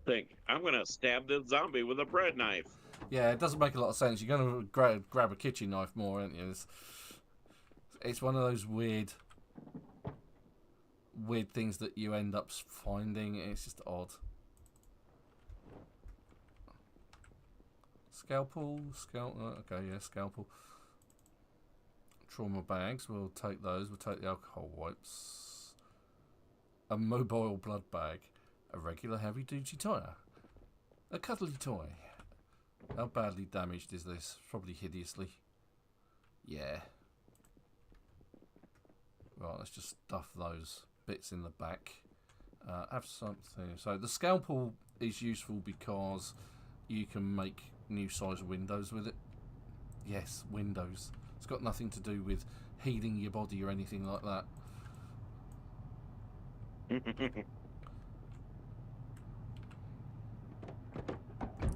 think, I'm going to stab this zombie with a bread knife. Yeah, it doesn't make a lot of sense. You're going to grab a kitchen knife more, aren't you? It's one of those weird things that you end up finding. It's just odd. Scalpel. Okay, yeah, scalpel. Trauma bags. We'll take those. We'll take the alcohol wipes. A mobile blood bag. A regular heavy-duty tyre. A cuddly toy. How badly damaged is this? Probably hideously. Yeah. Right, let's just stuff those bits in the back. Have something. So the scalpel is useful because you can make new size windows with it. Yes, windows. It's got nothing to do with healing your body or anything like that.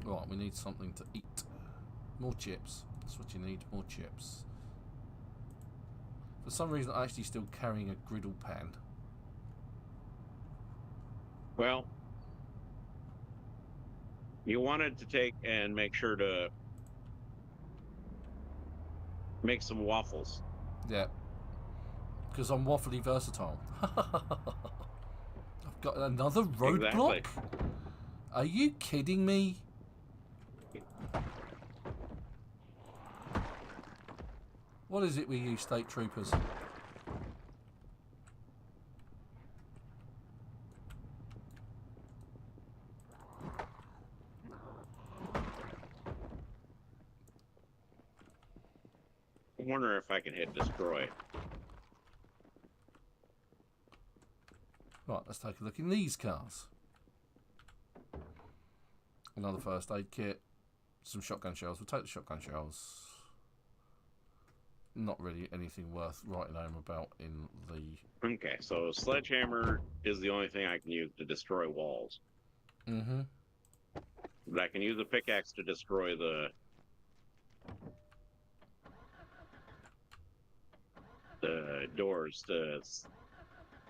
Right, we need something to eat. More chips. That's what you need, more chips. For some reason, I'm actually still carrying a griddle pan. Well, you wanted to take and make sure to make some waffles. Yeah. Because I'm waffly versatile. I've got another roadblock? Exactly. Are you kidding me? What is it with you state troopers? I wonder if I can hit destroy. Right, let's take a look in these cars. Another first aid kit. Some shotgun shells. We'll take the shotgun shells. Not really anything worth writing home about in the... Okay, so sledgehammer is the only thing I can use to destroy walls. Mm-hmm. But I can use a pickaxe to destroy the doors to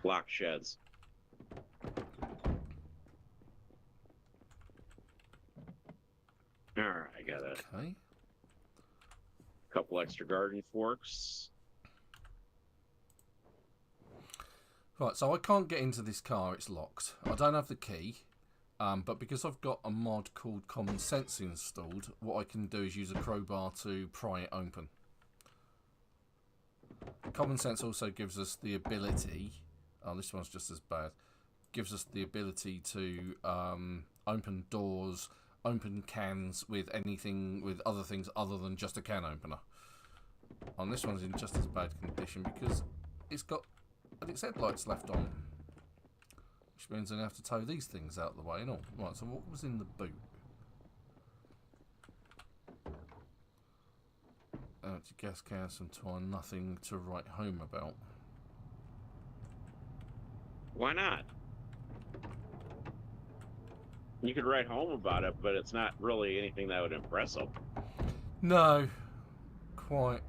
lock sheds. Alright, I got a couple extra garden forks. Right, so I can't get into this car, it's locked. I don't have the key, but because I've got a mod called Common Sense installed, what I can do is use a crowbar to pry it open. Common Sense also gives us the ability, oh, this one's just as bad, gives us the ability to open doors, open cans with anything, with other things other than just a can opener. And this one's in just as bad condition because it's got its headlights left on, which means I have to tow these things out of the way and all. Right, so what was in the boot? Empty gas can, some twine, nothing to write home about. Why not? You could write home about it, but it's not really anything that would impress them. No, quite.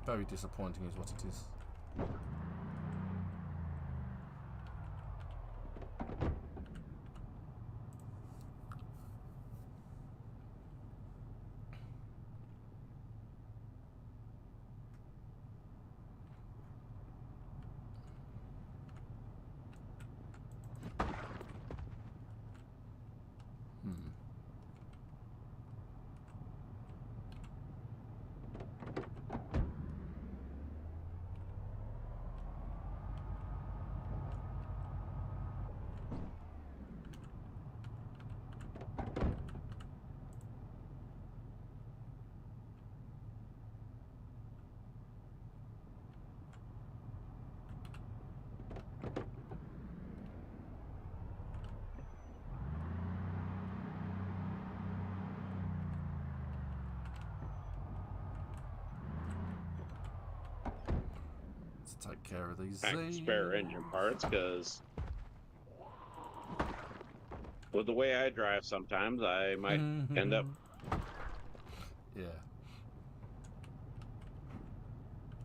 Very disappointing is what it is. Take care of these. Spare engine parts, because with the way I drive, sometimes I might end up. Yeah.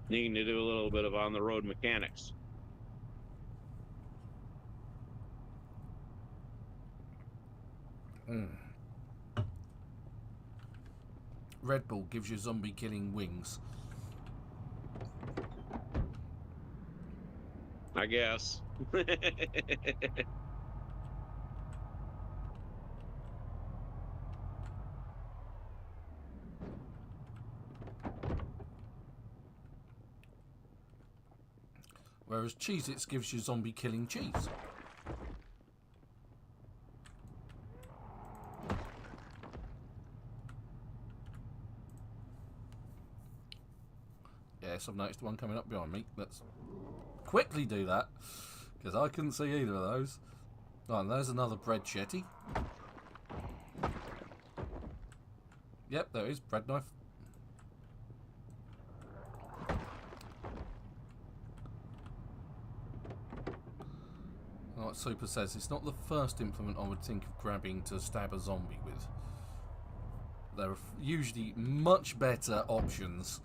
Needing to do a little bit of on-the-road mechanics. Red Bull gives you zombie killing wings. I guess. Whereas Cheez-Its gives you zombie killing cheese. Yes, I've noticed one coming up behind me. Let's quickly do that, because I couldn't see either of those. Oh, and there's another bread shetty. Yep, there is. Bread knife. Like Super says, it's not the first implement I would think of grabbing to stab a zombie with. There are usually much better options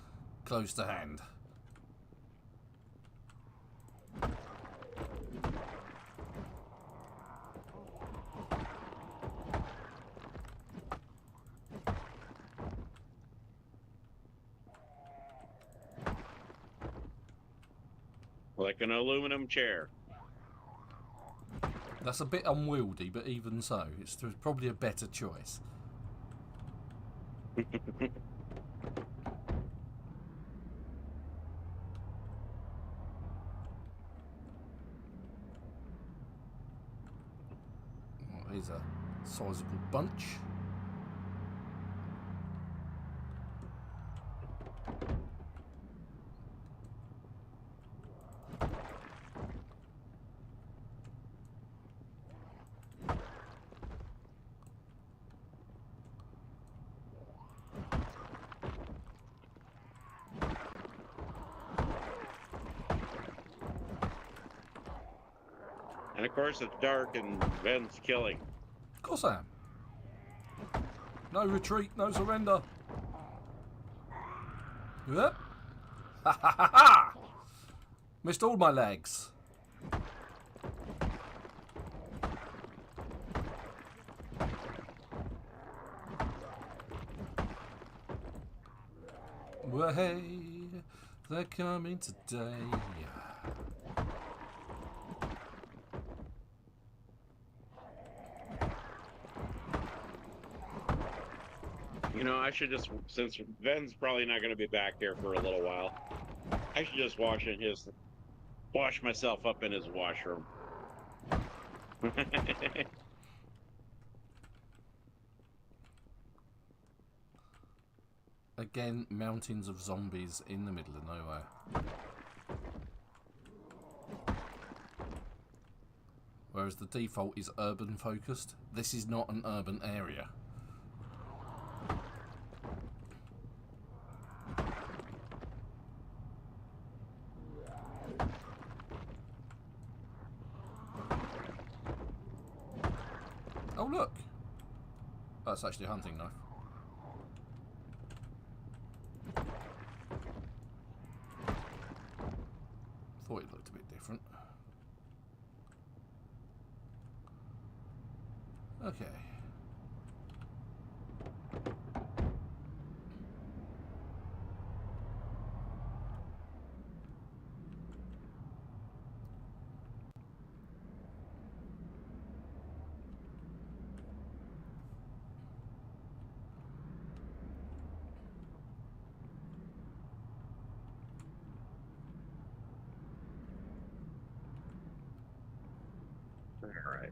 close to hand. Like an aluminum chair. That's a bit unwieldy, but even so, it's probably a better choice. Well, here's a sizable bunch. And of course it's dark and Ben's killing. Of course I am. No retreat, no surrender. Yep. Ha ha ha ha! Missed all my legs. Well, hey, they're coming today. You know, I should just, since Ben's probably not going to be back here for a little while, I should just wash myself up in his washroom. Again, mountains of zombies in the middle of nowhere. Whereas the default is urban focused. This is not an urban area. Oh, look. That's actually a hunting knife. Thought it looked a bit different. Okay. All right.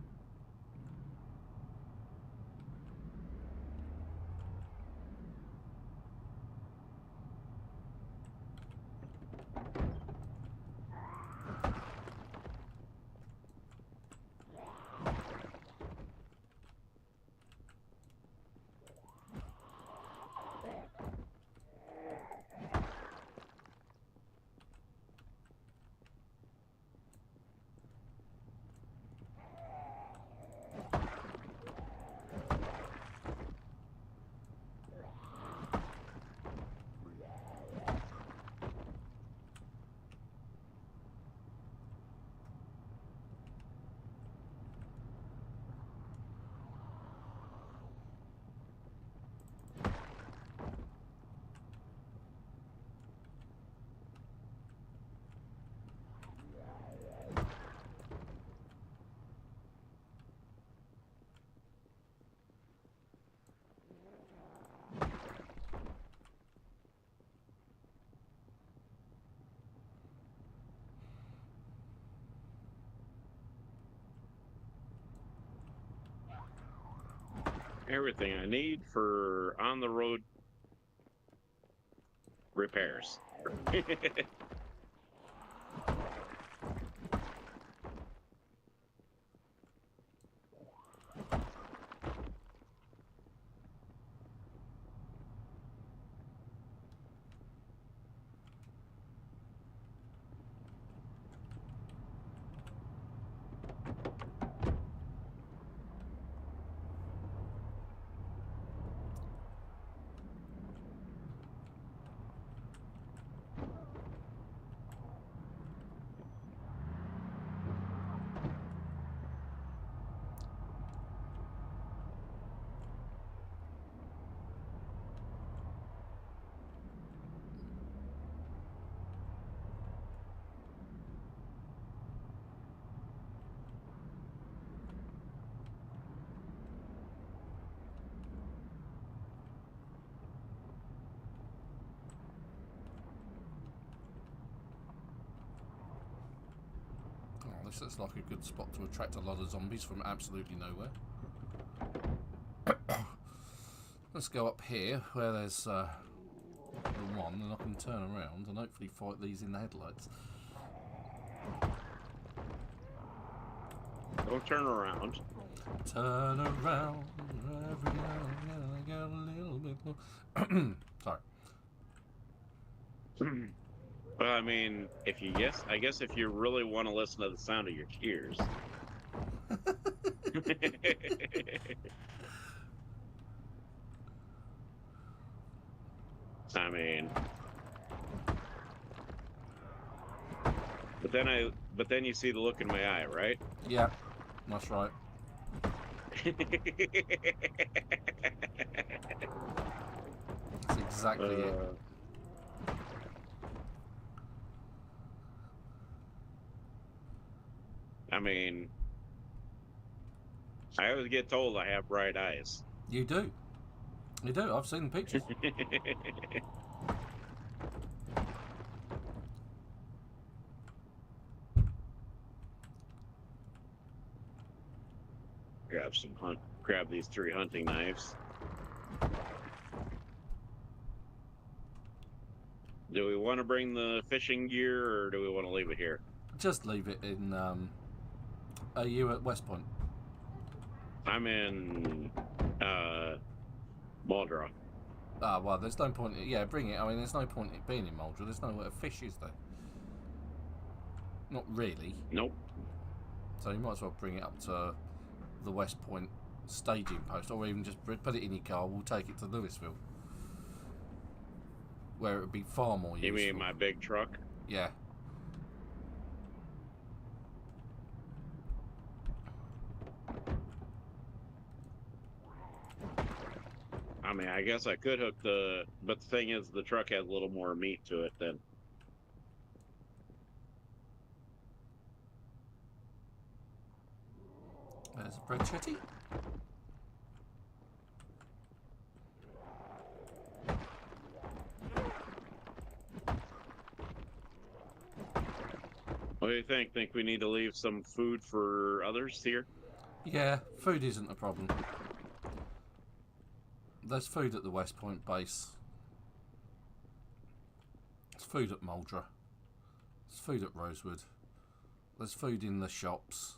Everything I need for on the road repairs. This looks like a good spot to attract a lot of zombies from absolutely nowhere. Let's go up here where there's the one, and I can turn around and hopefully fight these in the headlights. Don't turn around. Turn around every now and then I get a little bit more. Sorry. Well, I mean, I guess if you really want to listen to the sound of your tears. I mean, but then you see the look in my eye, right? Yeah, that's right. That's exactly it. I mean, I always get told I have bright eyes. You do. You do. I've seen the pictures. Grab these 3 hunting knives. Do we want to bring the fishing gear, or do we want to leave it here? Just leave it in. Are you at Westpoint? I'm in Muldrow. Ah, well, there's no point. Yeah, bring it. I mean, there's no point in it being in Muldrow. There's nowhere to fish, is there? Not really. Nope. So you might as well bring it up to the Westpoint staging post, or even just put it in your car. We'll take it to Louisville, where it would be far more useful. You mean my big truck? Yeah. I mean, I guess I could hook but the thing is, the truck has a little more meat to it than. There's a bread chitty. What do you think? Think we need to leave some food for others here? Yeah, food isn't a problem. There's food at the Westpoint base. There's food at Muldra. There's food at Rosewood. There's food in the shops.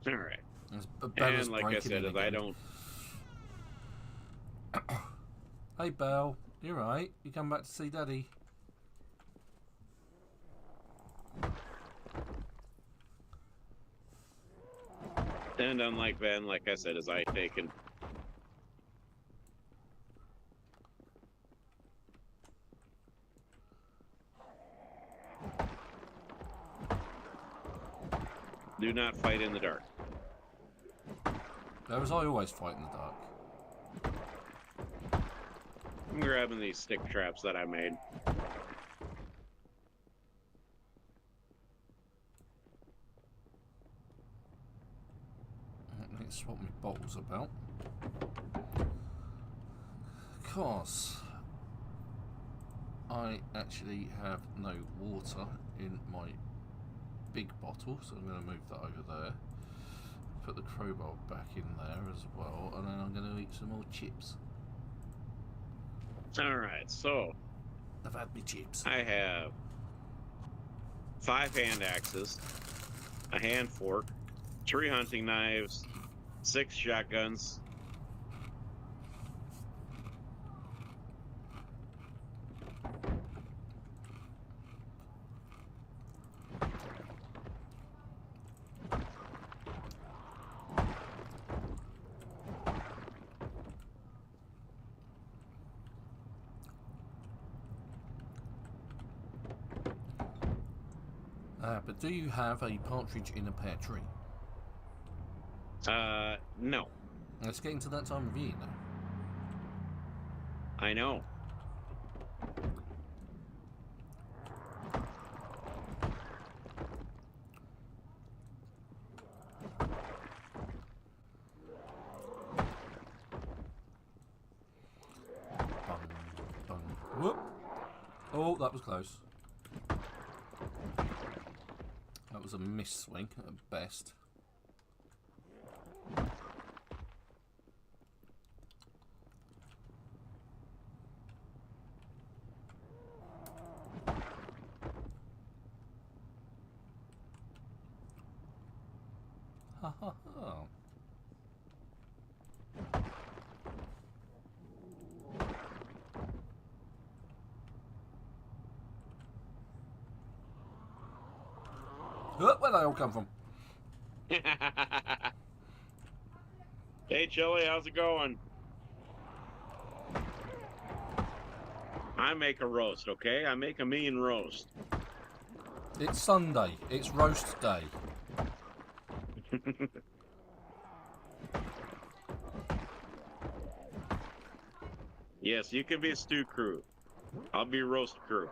All right. And like I said, if I don't. Hey, Belle, you right? You come back to see Daddy? And unlike Ben, like I said, as I taken. Do not fight in the dark. As I always fight in the dark. I'm grabbing these stick traps that I made. Let's swap my bottles about. Because I actually have no water in my big bottle, so I'm going to move that over there. Put the crowbar back in there as well, and then I'm going to eat some more chips. Alright, so I've had my chips. I have 5 hand axes, a hand fork, 3 hunting knives, 6 shotguns, but do you have a partridge in a pear tree? no. It's getting to that time of year now. I know. Bung, bung. Whoop. Oh, that was close. That was a miss swing at best. Ha ha ha. Where'd they all come from? Hey, Chili, how's it going? I make a roast, okay? I make a mean roast. It's Sunday. It's roast day. Yes, you can be stew crew. I'll be roast crew.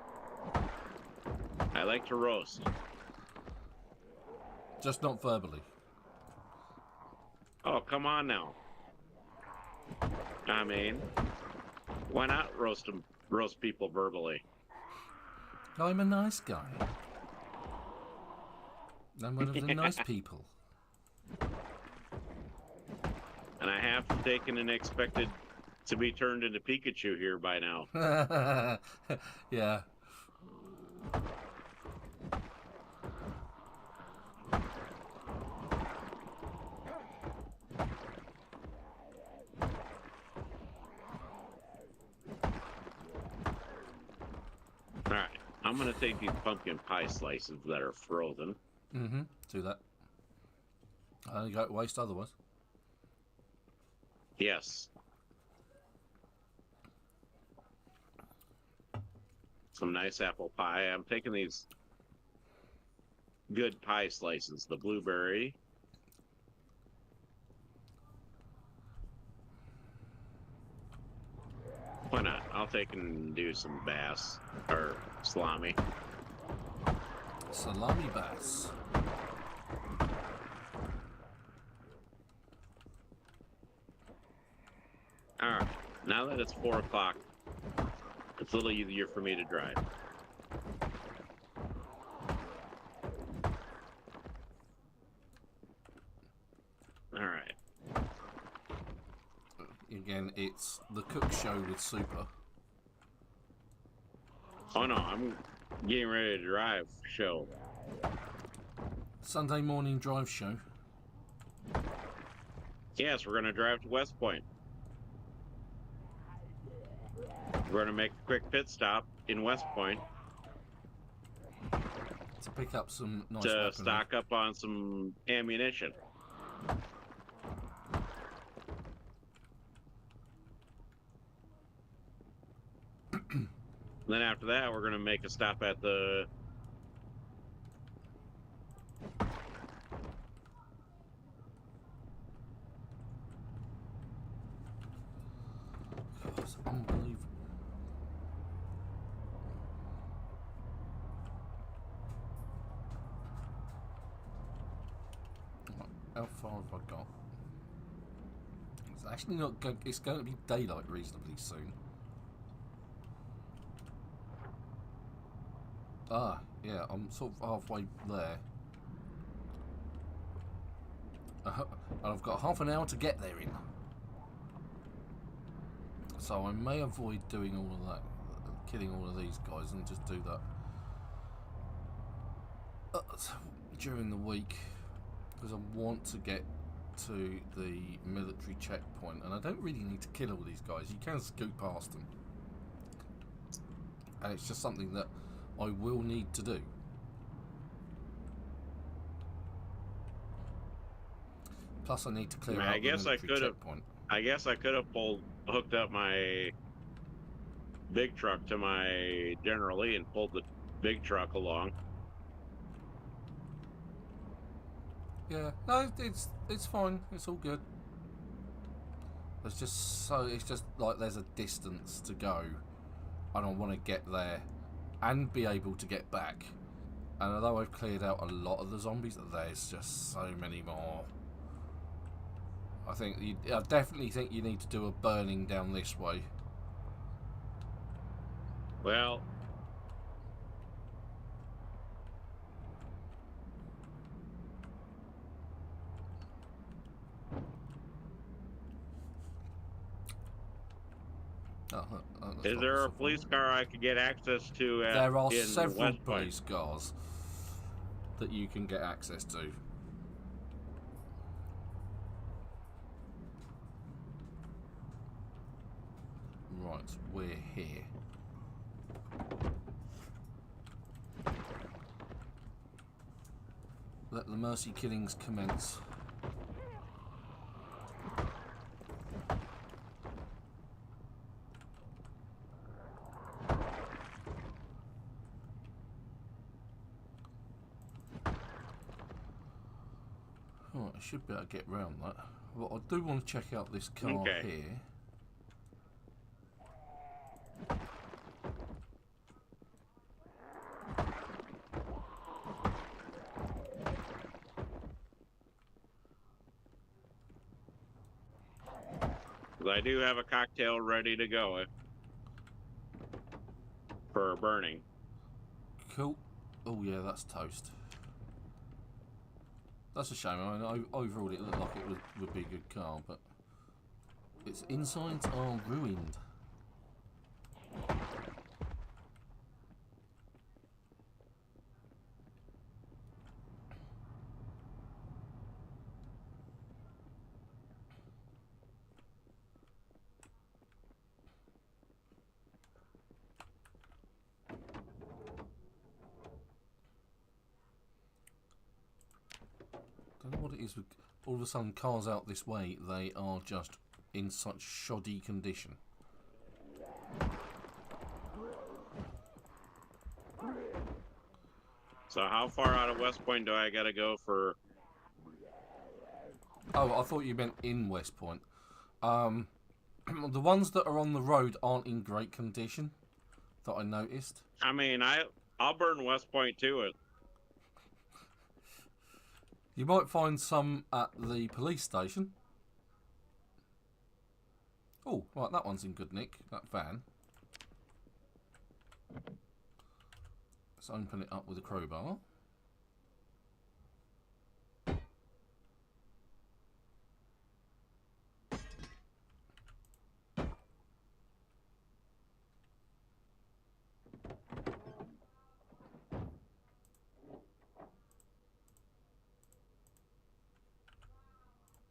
I like to roast. Just not verbally. Oh, come on now. I mean, why not roast people verbally? I'm a nice guy. I'm one of the nice people. And I have taken and expected to be turned into Pikachu here by now. Yeah. I'm gonna take these pumpkin pie slices that are frozen. Mm-hmm. Do that. I only go to waste otherwise. Yes. Some nice apple pie. I'm taking these good pie slices. The blueberry. Why not? I'll take and do some bass or salami. Salami bass. All right. Now that it's 4 o'clock, it's a little easier for me to drive. All right. Again, it's the cook show with Super. Oh no, I'm getting ready to drive show. Sunday morning drive show. Yes, we're gonna drive to Westpoint. We're gonna make a quick pit stop in Westpoint To pick up some nice to weaponry. stock up on some ammunition. Then after that, we're gonna make a stop at the God, it's unbelievable. Right, how far have I got? It's actually not going. It's going to be daylight reasonably soon. Ah, yeah, I'm sort of halfway there. And I've got half an hour to get there in. So I may avoid doing all of that, killing all of these guys, and just do that during the week, because I want to get to the military checkpoint, and I don't really need to kill all these guys. You can scoot past them, and it's just something that I will need to do. Plus, I need to clear out the military checkpoint. I guess I could have hooked up my big truck to my General Lee and pulled the big truck along. Yeah, no, it's fine. It's all good. It's just like there's a distance to go, and I want to get there and be able to get back. And although I've cleared out a lot of the zombies, there's just so many more. I definitely think you need to do a burning down this way. Well, is there a police car I could get access to? There are several police cars that you can get access to. Right, we're here. Let the mercy killings commence. Right, I should be able to get round that. But I do want to check out this car here. I do have a cocktail ready to go for burning. Cool. Oh yeah, that's toast. That's a shame. I mean, overall it looked like it would be a good car, but its insides are ruined. it is with all of a sudden cars out this way, they are just in such shoddy condition. So how far out of Westpoint do I gotta go for? Oh, I thought you meant in Westpoint. The ones that are on the road aren't in great condition, that I noticed. I mean, I'll burn Westpoint too. You might find some at the police station. Oh, right, that one's in good nick, that van. Let's open it up with a crowbar.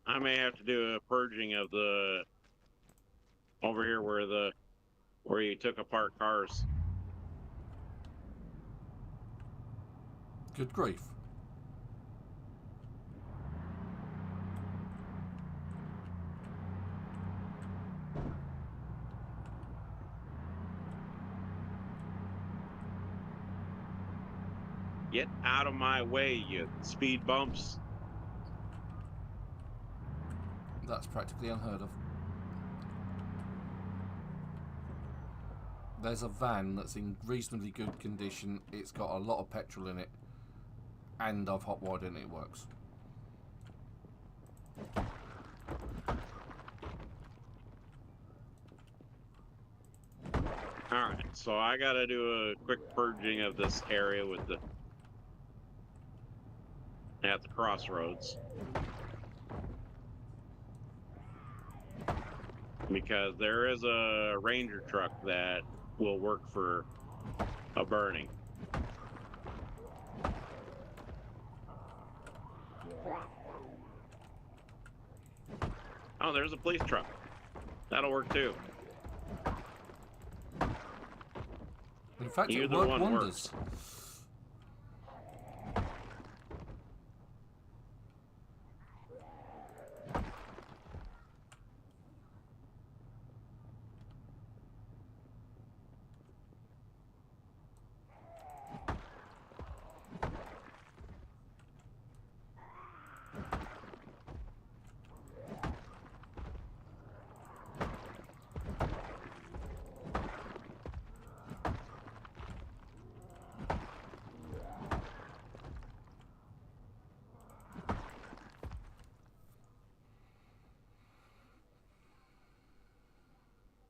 I may have to do a purging of the over here where you took apart cars. Good grief. Get out of my way, you speed bumps. That's practically unheard of. There's a van that's in reasonably good condition. It's got a lot of petrol in it. And I've hotwired it and it works. Alright, so I gotta do a quick purging of this area with the at the crossroads. Because there is a Ranger truck that will work for a burning. Oh, there's a police truck. That'll work too. In fact, it Either worked one wonders. works.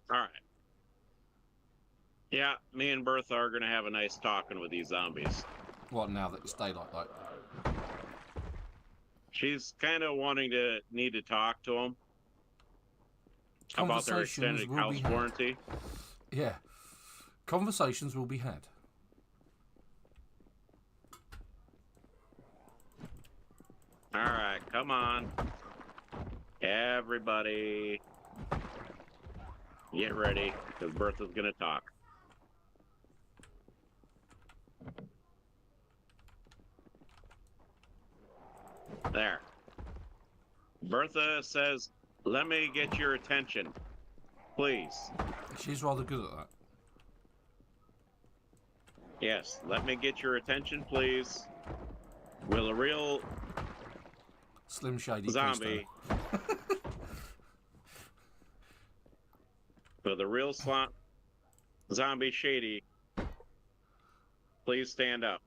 All right. Yeah, me and Bertha are going to have a nice talking with these zombies. What, now that it's daylight, like? She's kind of need to talk to them about their extended house warranty. Yeah. Conversations will be had. All right, come on. Everybody get ready, because Bertha's going to talk. There. Bertha says, let me get your attention, please. She's rather good at that. Yes, let me get your attention, please. Will a real Slim Shady zombie will the real zombie Shady please stand up?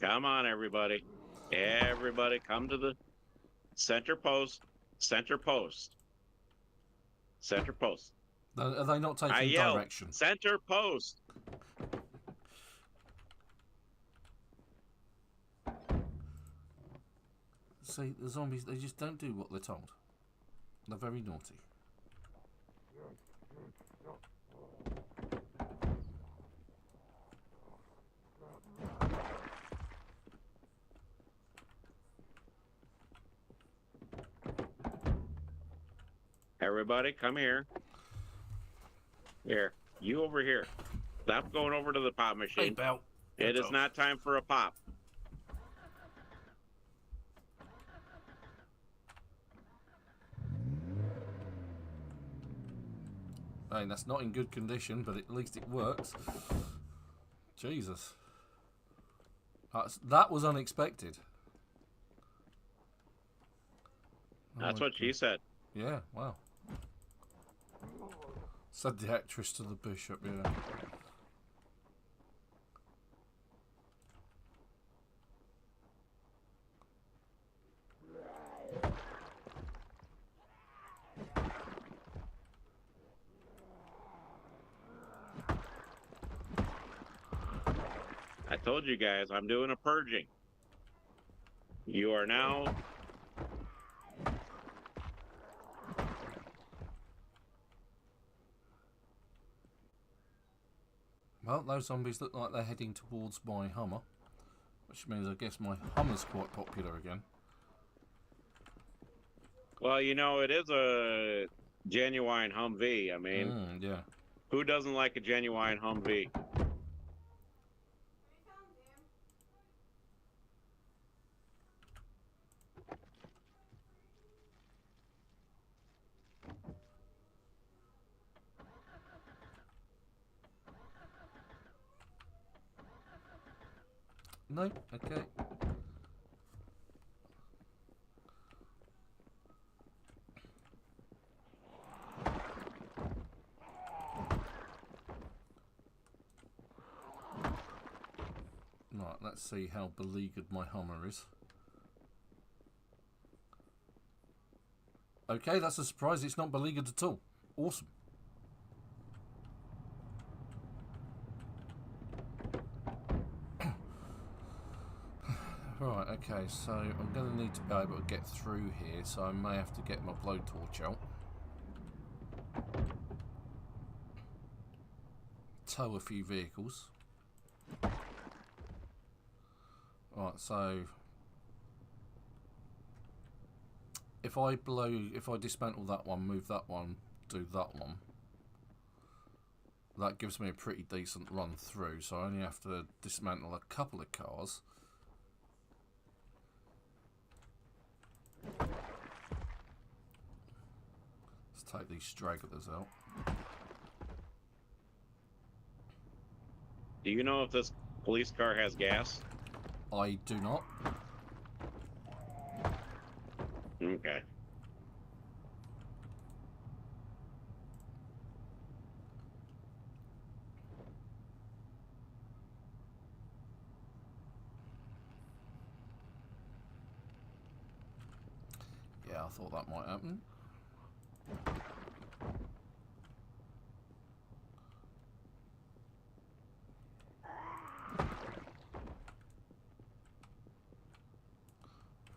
Come on, everybody. Everybody come to the center post. Center post. Center post. Are they not taking I yelled, direction? Center post. See, the zombies, they just don't do what they're told. They're very naughty. Everybody, come here. Here. You over here. Stop going over to the pop Hey, machine. Bell. It is not time for a pop. Hey, that's not in good condition, but at least it works. Jesus. That was unexpected. That's what she said. Yeah, wow. Said the actress to the bishop, yeah. I told you guys, I'm doing a purging. You are now... Well, those zombies look like they're heading towards my Hummer, which means I guess my Hummer's quite popular again. Well, you know, it is a genuine Humvee. I mean, Yeah. who doesn't like a genuine Humvee? No? Okay. Right, let's see how beleaguered my Hummer is. Okay, that's a surprise. It's not beleaguered at all. Awesome. Right, okay, so I'm going to need to be able to get through here, so I may have to get my blowtorch out. Tow a few vehicles. Right, so if I dismantle that one, move that one, do that one, that gives me a pretty decent run through, so I only have to dismantle a couple of cars. Let's take these stragglers out. Do you know if this police car has gas? I do not. Okay. Yeah, I thought that might happen.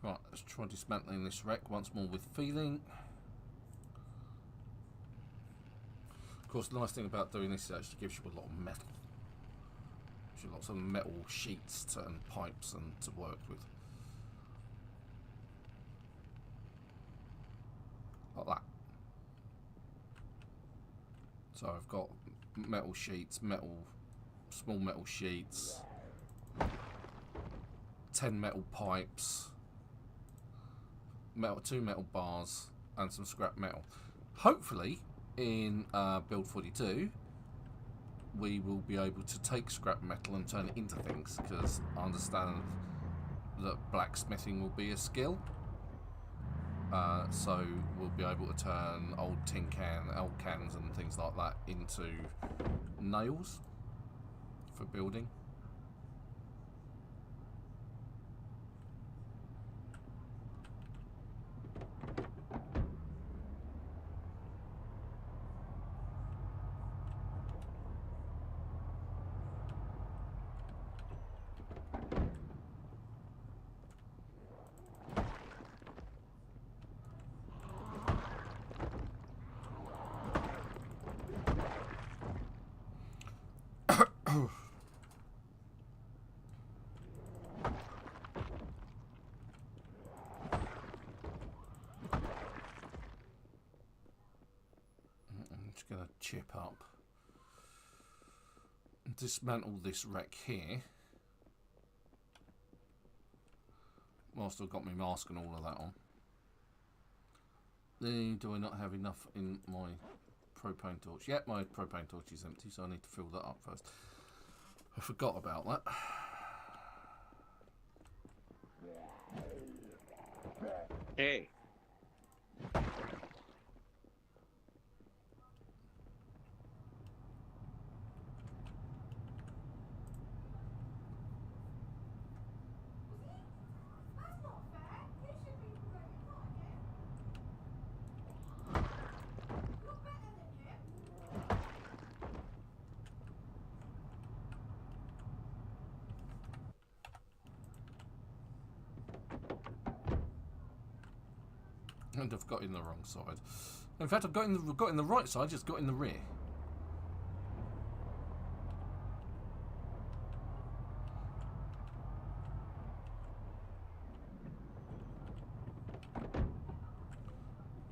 Right, let's try dismantling this wreck once more with feeling. Of course, the nice thing about doing this is it actually gives you a lot of metal. Gives you lots of metal sheets and pipes and to work with. Like that. So I've got metal sheets, small metal sheets, 10 metal pipes, 2 metal bars, and some scrap metal. Hopefully, in build 42, we will be able to take scrap metal and turn it into things, because I understand that blacksmithing will be a skill. So we'll be able to turn old old cans and things like that into nails for building. I'm just going to chip up dismantle this wreck here. Whilst I've got my mask and all of that on. Do I not have enough in my propane torch? Yep, my propane torch is empty, so I need to fill that up first. I forgot about that. Hey. And I've got in the wrong side. In fact, I've got in the right side, just got in the rear.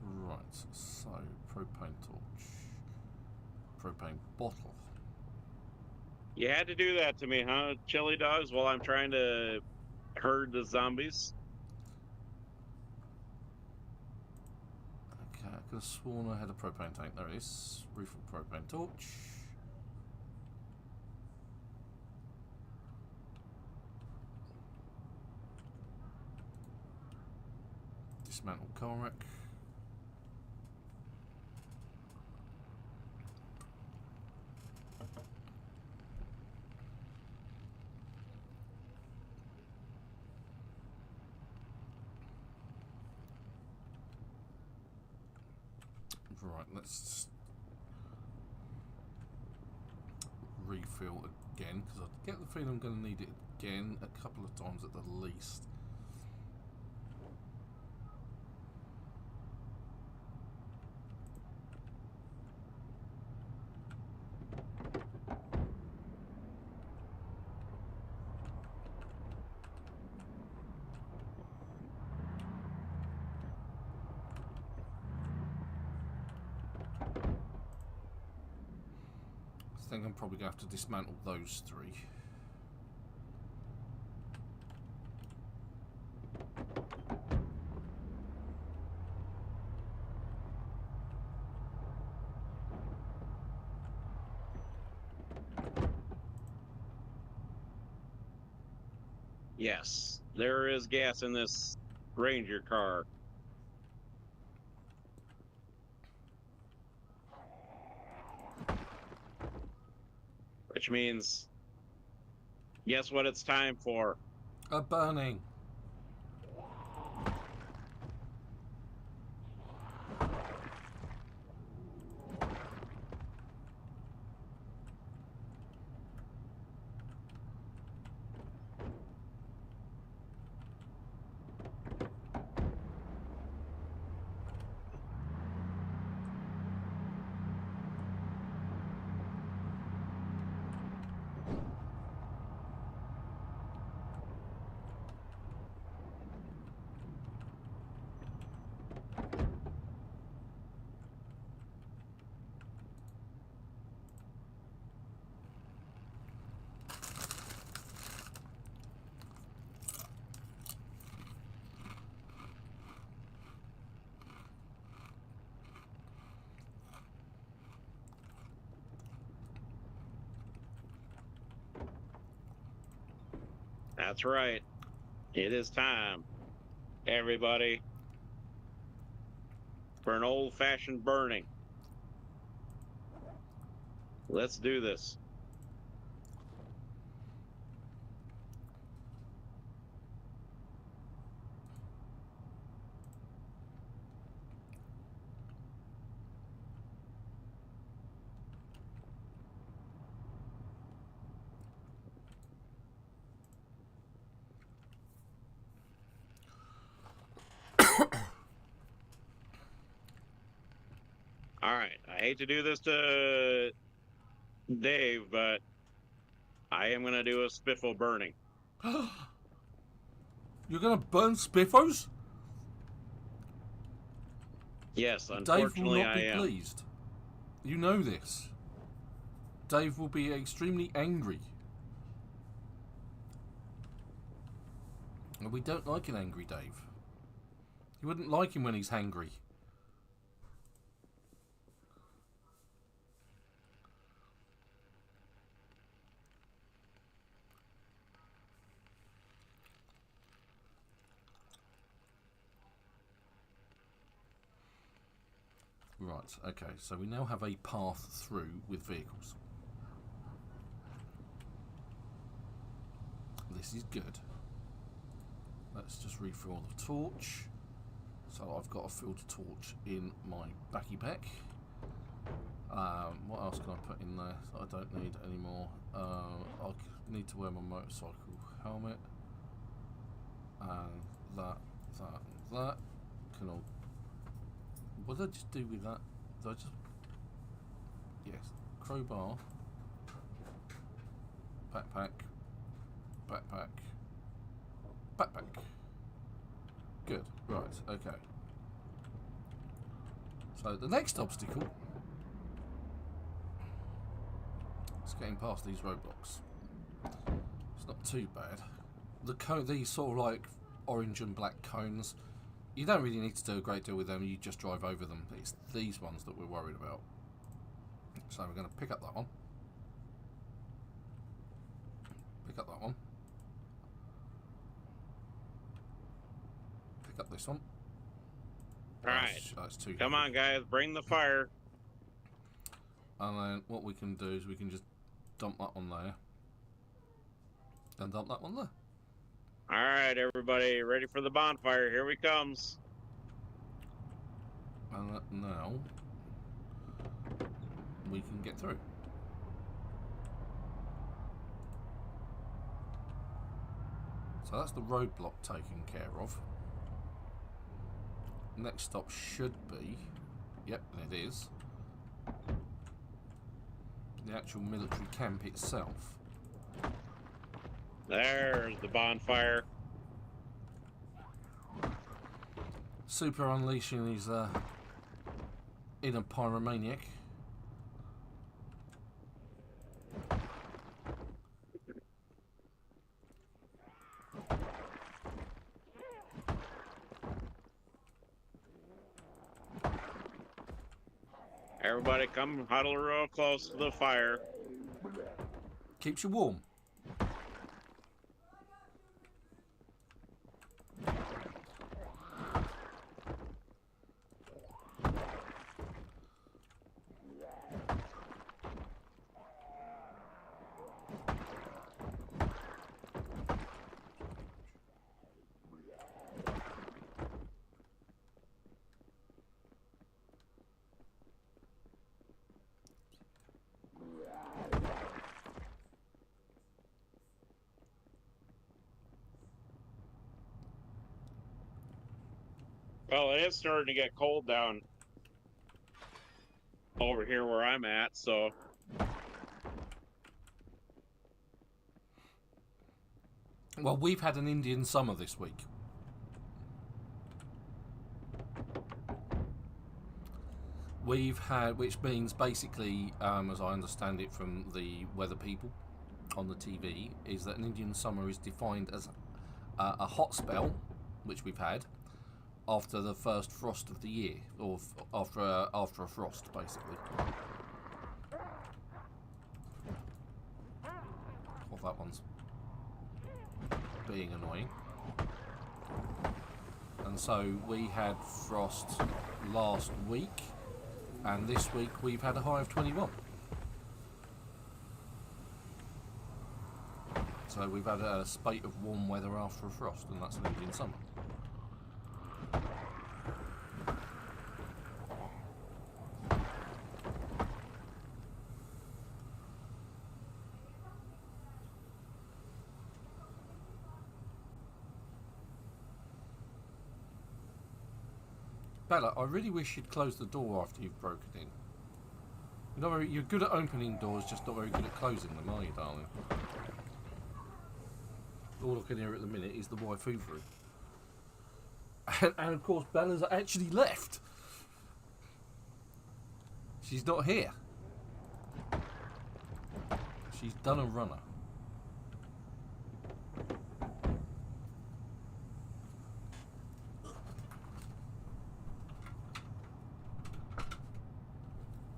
Right, so propane torch, propane bottle. You had to do that to me, huh, chili dogs, while I'm trying to herd the zombies? Okay, I could have sworn I had a propane tank. There it is. Refill propane torch. Dismantle car wreck. Right, let's refill again, because I get the feeling I'm going to need it again a couple of times at the least. I think I'm probably going to have to dismantle those three. Yes, there is gas in this Ranger car. Which means, guess what it's time for? A burning. That's right. It is time, everybody, for an old-fashioned burning. Let's do this. All right. I hate to do this to Dave, but I am going to do a spiffle burning. You're going to burn spiffos? Yes, Dave will unfortunately not be I am. pleased. You know this. Dave will be extremely angry. And we don't like an angry Dave. You wouldn't like him when he's hangry. Right, okay, so we now have a path through with vehicles. This is good. Let's just refill the torch. So I've got a filled torch in my backy pack. What else can I put in there? I don't need any more. I need to wear my motorcycle helmet. And that. Can all... What did I just do with that? Did I just... Yes. Crowbar. Backpack. Good. Right. Okay. So the next obstacle is getting past these roadblocks. It's not too bad. These sort of like orange and black cones, you don't really need to do a great deal with them. You just drive over them. It's these ones that we're worried about. So we're going to pick up that one. Pick up that one. Pick up this one. Alright. That's too Come heavy. on, guys. Bring the fire. And then what we can do is we can just dump that one there. And dump that one there. Alright, everybody. Ready for the bonfire. Here we comes. And now we can get through. So that's the roadblock taken care of. Next stop should be, yep, it is, the actual military camp itself. There's the bonfire. Super unleashing his inner pyromaniac. Everybody come huddle real close to the fire. Keeps you warm. Well, it is starting to get cold down over here where I'm at, so Well, we've had an Indian summer this week. We've had, which means basically, as I understand it from the weather people on the TV, is that an Indian summer is defined as a hot spell, which we've had, after the first frost of the year, or after a frost, basically. Well, that one's being annoying. And so we had frost last week, and this week we've had a high of 21. So we've had a spate of warm weather after a frost, and that's an Indian summer. Bella, I really wish you'd close the door after you've broken in. You're good at opening doors, just not very good at closing them, are you, darling? All I can hear at the minute is the waifu room. And of course, Bella's actually left. She's not here. She's done a runner.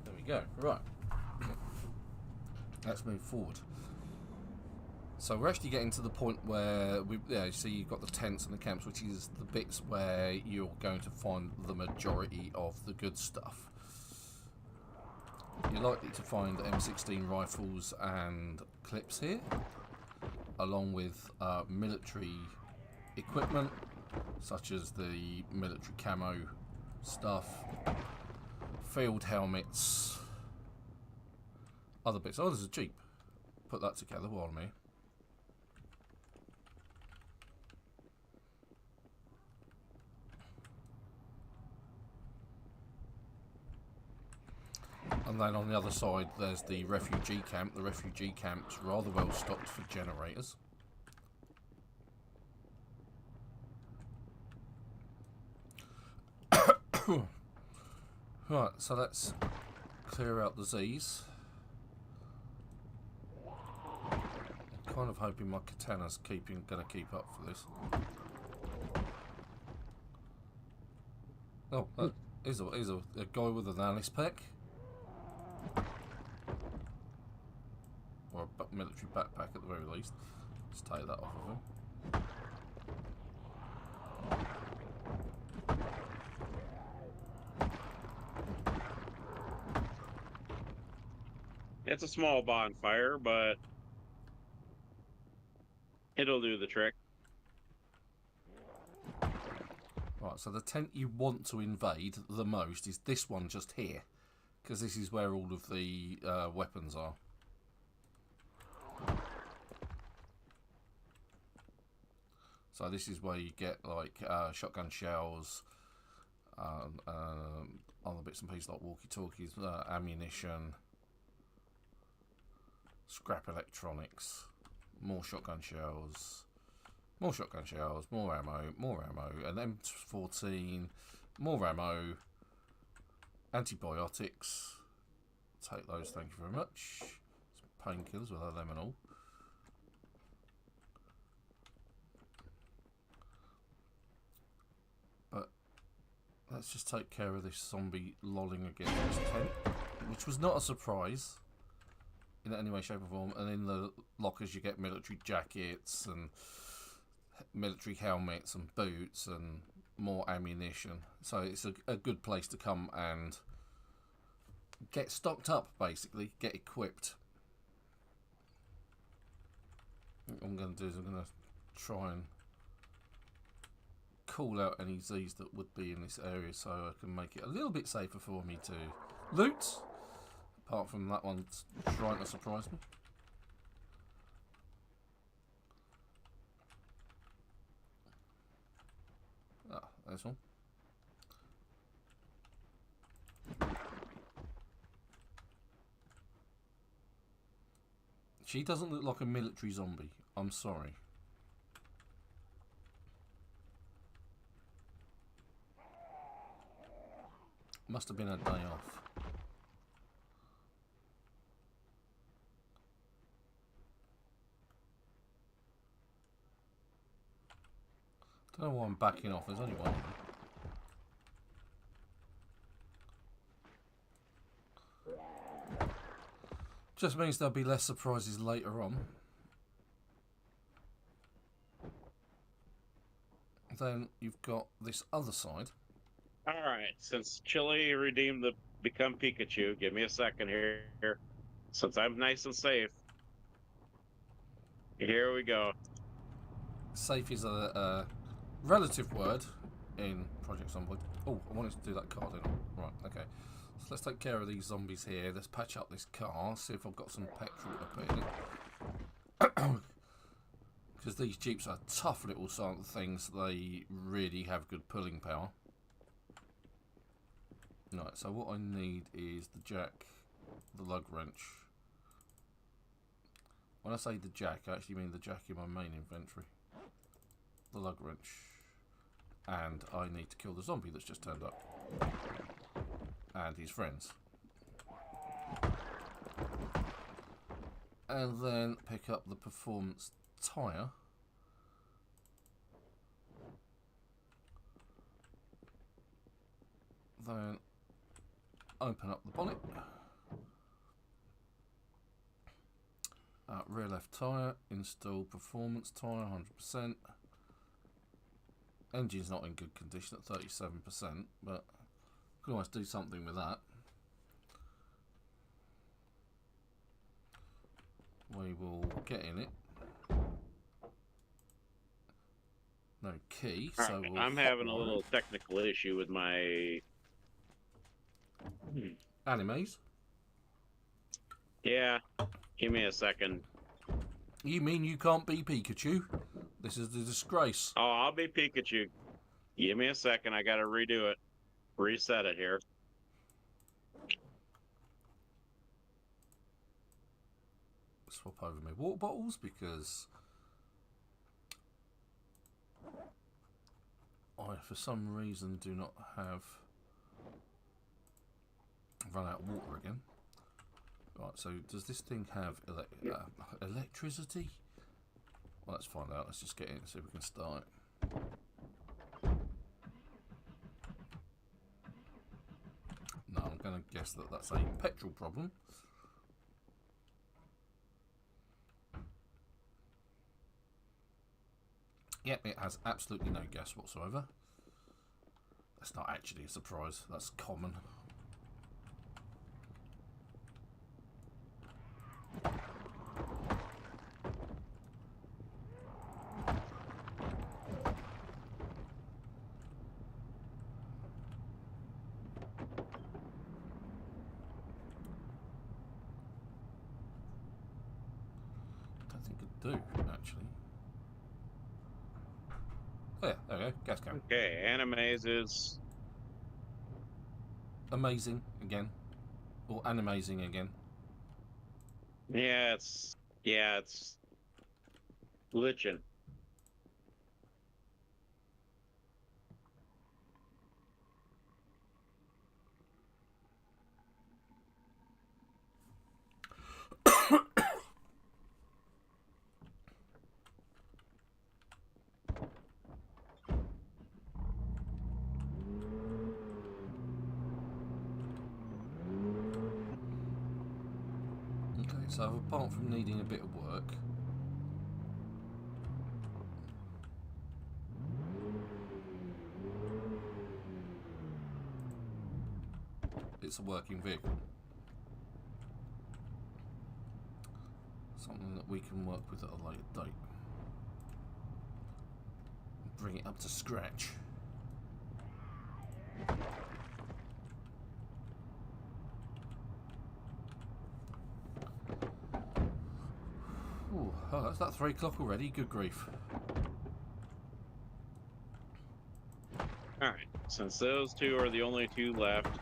There we go. Right. Let's move forward. So we're actually getting to the point where you see you've got the tents and the camps, which is the bits where you're going to find the majority of the good stuff. You're likely to find M16 rifles and clips here, along with military equipment, such as the military camo stuff, field helmets, other bits. Oh, there's a jeep. Put that together while I'm here. And then on the other side there's the refugee camp. The refugee camp's rather well stocked for generators. Right, so let's clear out the Z's. I'm kind of hoping my katana's gonna keep up for this. Oh, here's a guy with an Alice pack. Or a military backpack at the very least. Let's take that off of him. It's a small bonfire, but it'll do the trick. Right, so the tent you want to invade the most is this one just here, because this is where all of the weapons are. So this is where you get like shotgun shells, other bits and pieces like walkie-talkies, ammunition, scrap electronics, more shotgun shells, more ammo, an M14, more ammo, antibiotics. Take those, thank you very much. Some painkillers, we'll have them and all. But let's just take care of this zombie lolling against this tent, which was not a surprise in any way, shape or form. And in the lockers you get military jackets and military helmets and boots and more ammunition. So it's a good place to come and get stocked up, basically, get equipped. What I'm going to do is I'm going to try and call out any Z's that would be in this area so I can make it a little bit safer for me to loot. Apart from that one trying to surprise me. Ah, there's one. She doesn't look like a military zombie. I'm sorry. Must have been a day off. Don't know why I'm backing off. There's only one. Just means there'll be less surprises later on. Then you've got this other side. Alright, since Chili redeemed the Become Pikachu, give me a second here. Since I'm nice and safe. Here we go. Safe is a relative word in Project Zomboid. Oh, I wanted to do that car, didn't I? Right, okay. So let's take care of these zombies here. Let's patch up this car, see if I've got some petrol to put in it. Because these Jeeps are tough little sort of things. They really have good pulling power. Right, so what I need is the jack, the lug wrench. When I say the jack, I actually mean the jack in my main inventory. The lug wrench. And I need to kill the zombie that's just turned up. And his friends. and then pick up the performance tyre. Then open up the bonnet. Rear left tyre, install performance tyre 100%. Engine's not in good condition at 37%, but could always do something with that. We will get in it. No key, so right, we'll I'm having a little technical issue with my animes. Yeah, give me a second. You mean you can't be Pikachu? This is the disgrace. Oh, I'll be Pikachu. Give me a second. I gotta redo it. Reset it here. Swap over my water bottles because I, for some reason, do not have run out of water again. Right, so does this thing have electricity? Well, let's find out. Let's just get in and see if we can start. No, I'm going to guess that that's a petrol problem. Yep, it has absolutely no gas whatsoever. That's not actually a surprise. That's common. Don't think I do, actually. Oh, yeah, there we go. Gas can. Okay, animes is amazing again. Or animazing again. Yeah, it's glitching. Okay, so apart from needing a bit of work, it's a working vehicle. Something that we can work with at a later date. Bring it up to scratch. Ooh, oh, that's that 3 o'clock already. Good grief. Alright, since those two are the only two left.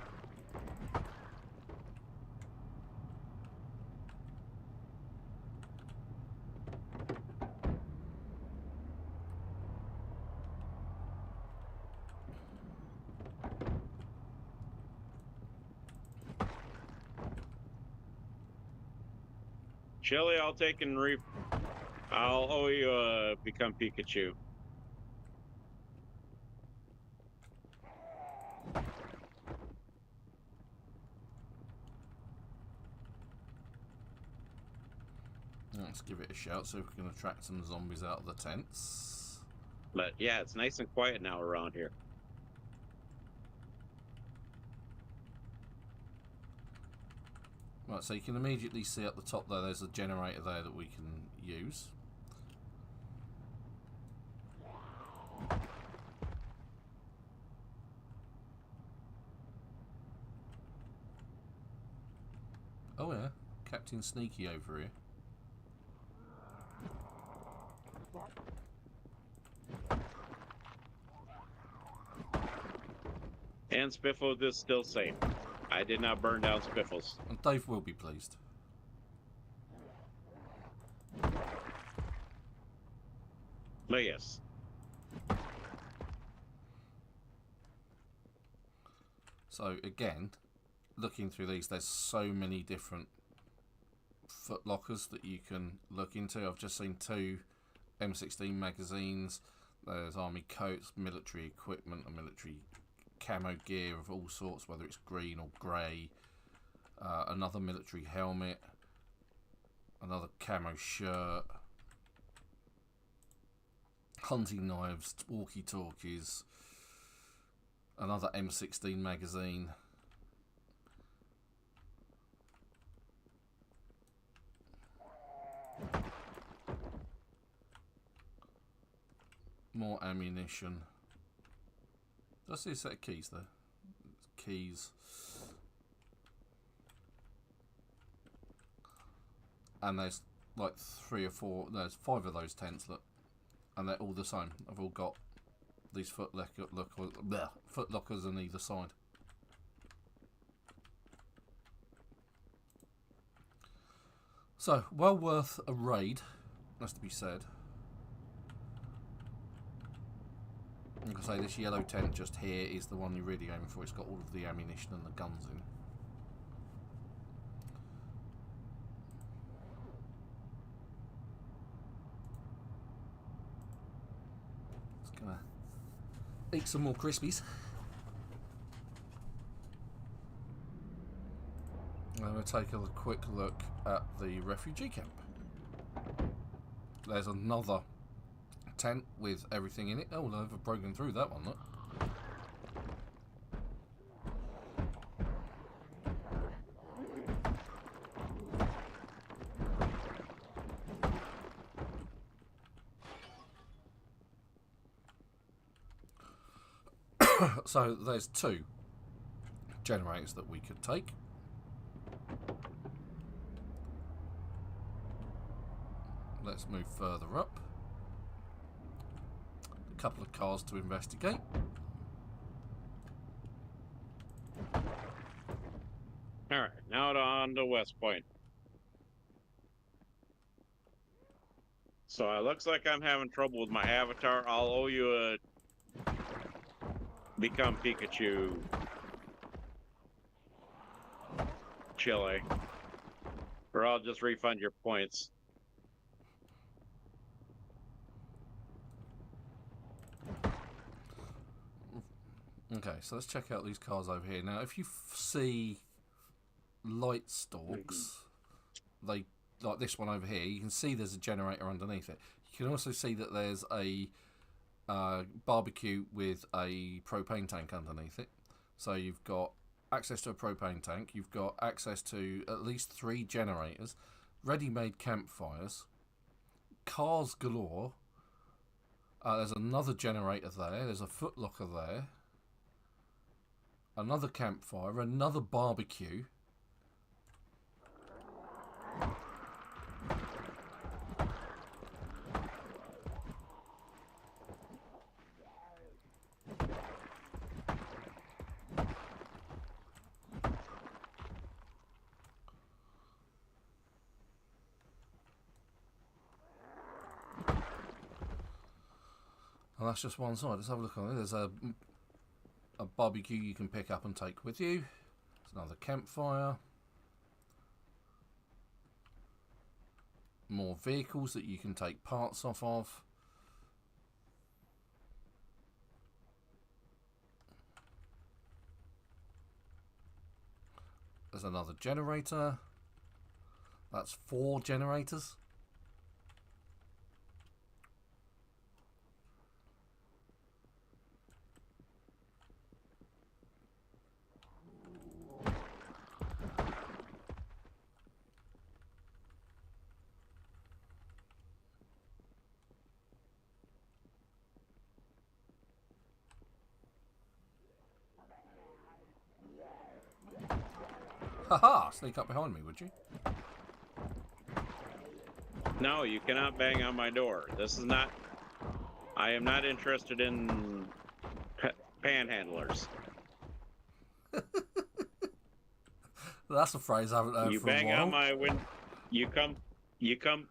Shelly, I'll take and I'll owe you become Pikachu. Let's give it a shout so we can attract some zombies out of the tents. But yeah, it's nice and quiet now around here. Right, so you can immediately see at the top there, there's a generator there that we can use. Oh yeah, Captain Sneaky over here. And Spiffle is still safe. I did not burn down Spiffles. And Dave will be pleased. But yes. So again, looking through these, there's so many different foot lockers that you can look into. I've just seen 2 M16 magazines. There's army coats, military equipment, and military camo gear of all sorts, whether it's green or grey. Another military helmet, another camo shirt, hunting knives, walkie-talkies, another M16 magazine. More ammunition. Did I see a set of keys there? Keys. And there's like 3 or 4, there's 5 of those tents, look. And they're all the same. I've all got these foot lockers on either side. So, well worth a raid, has to be said. Like I say, this yellow tent just here is the one you're really aiming for. It's got all of the ammunition and the guns in. Just gonna eat some more Crispies. I'm going to take a quick look at the refugee camp. There's another tent with everything in it. Oh, I've broken through that one, look. So there's 2 generators that we could take. Let's move further up. A couple of cars to investigate. Alright, now on to Westpoint. So it looks like I'm having trouble with my avatar. I'll owe you a Become Pikachu Chile. Or I'll just refund your points. Okay, so let's check out these cars over here. Now, if you see light stalks, they like this one over here, you can see there's a generator underneath it. You can also see that there's a barbecue with a propane tank underneath it. So you've got access to a propane tank, you've got access to at least 3 generators, ready-made campfires, cars galore. There's another generator there, there's a footlocker there, another campfire, another barbecue. And that's just one side. Let's have a look on it. There's a barbecue you can pick up and take with you. There's another campfire. More vehicles that you can take parts off of. There's another generator. That's 4 generators. Haha! Sneak up behind me, would you? No, you cannot bang on my door. This is not... I am not interested in panhandlers. That's a phrase I haven't heard You for a while. bang on my window. You come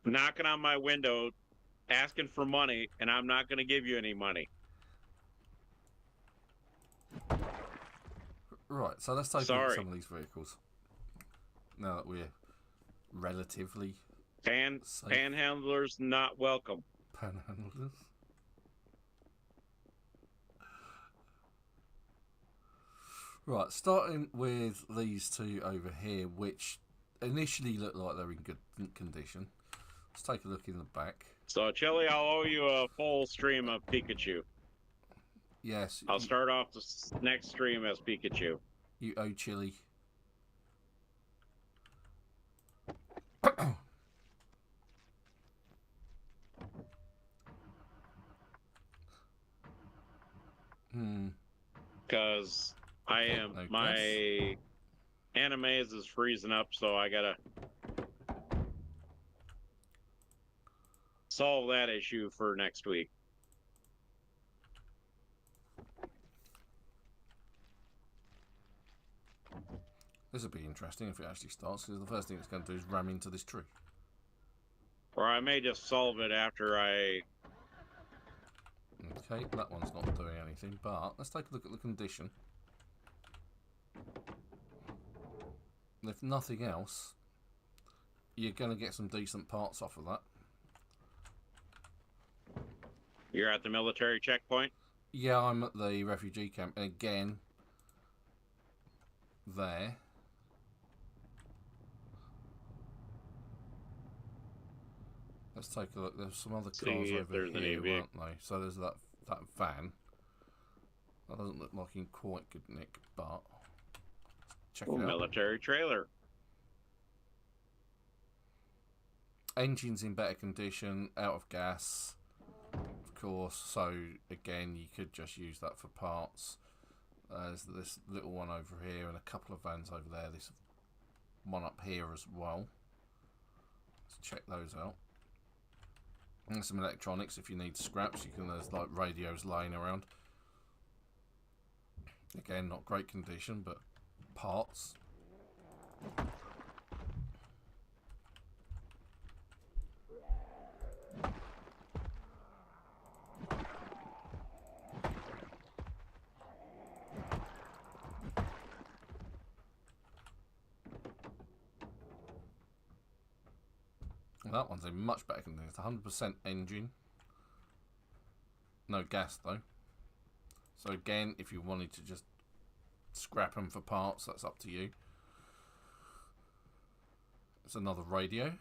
knocking on my window, asking for money, and I'm not going to give you any money. Right, so let's take a look at some of these vehicles. Now that we're relatively safe. Panhandlers not welcome. Panhandlers. Right, starting with these two over here, which initially look like they're in good condition. Let's take a look in the back. So, Chili, I'll owe you a full stream of Pikachu. Yes. I'll start off the next stream as Pikachu. You owe Chili. Because my animes is freezing up, so I gotta solve that issue for next week. This will be interesting if it actually starts, because the first thing it's going to do is ram into this tree. Or I may just solve it after I... Okay, that one's not doing anything, but let's take a look at the condition. If nothing else, you're going to get some decent parts off of that. You're at the military checkpoint? Yeah, I'm at the refugee camp, and again, there. Let's take a look. There's some other cars over here, weren't they? So there's that van. That doesn't look like in quite good nick, but check it out. Military trailer. Engine's in better condition, out of gas, of course. So again, you could just use that for parts. There's this little one over here and a couple of vans over there. This one up here as well. Let's check those out. And some electronics if you need scraps. There's like radios laying around. Again, not great condition, but parts. That one's in much better condition. It's 100% engine. No gas though. So again, if you wanted to just scrap them for parts, that's up to you. It's another radio.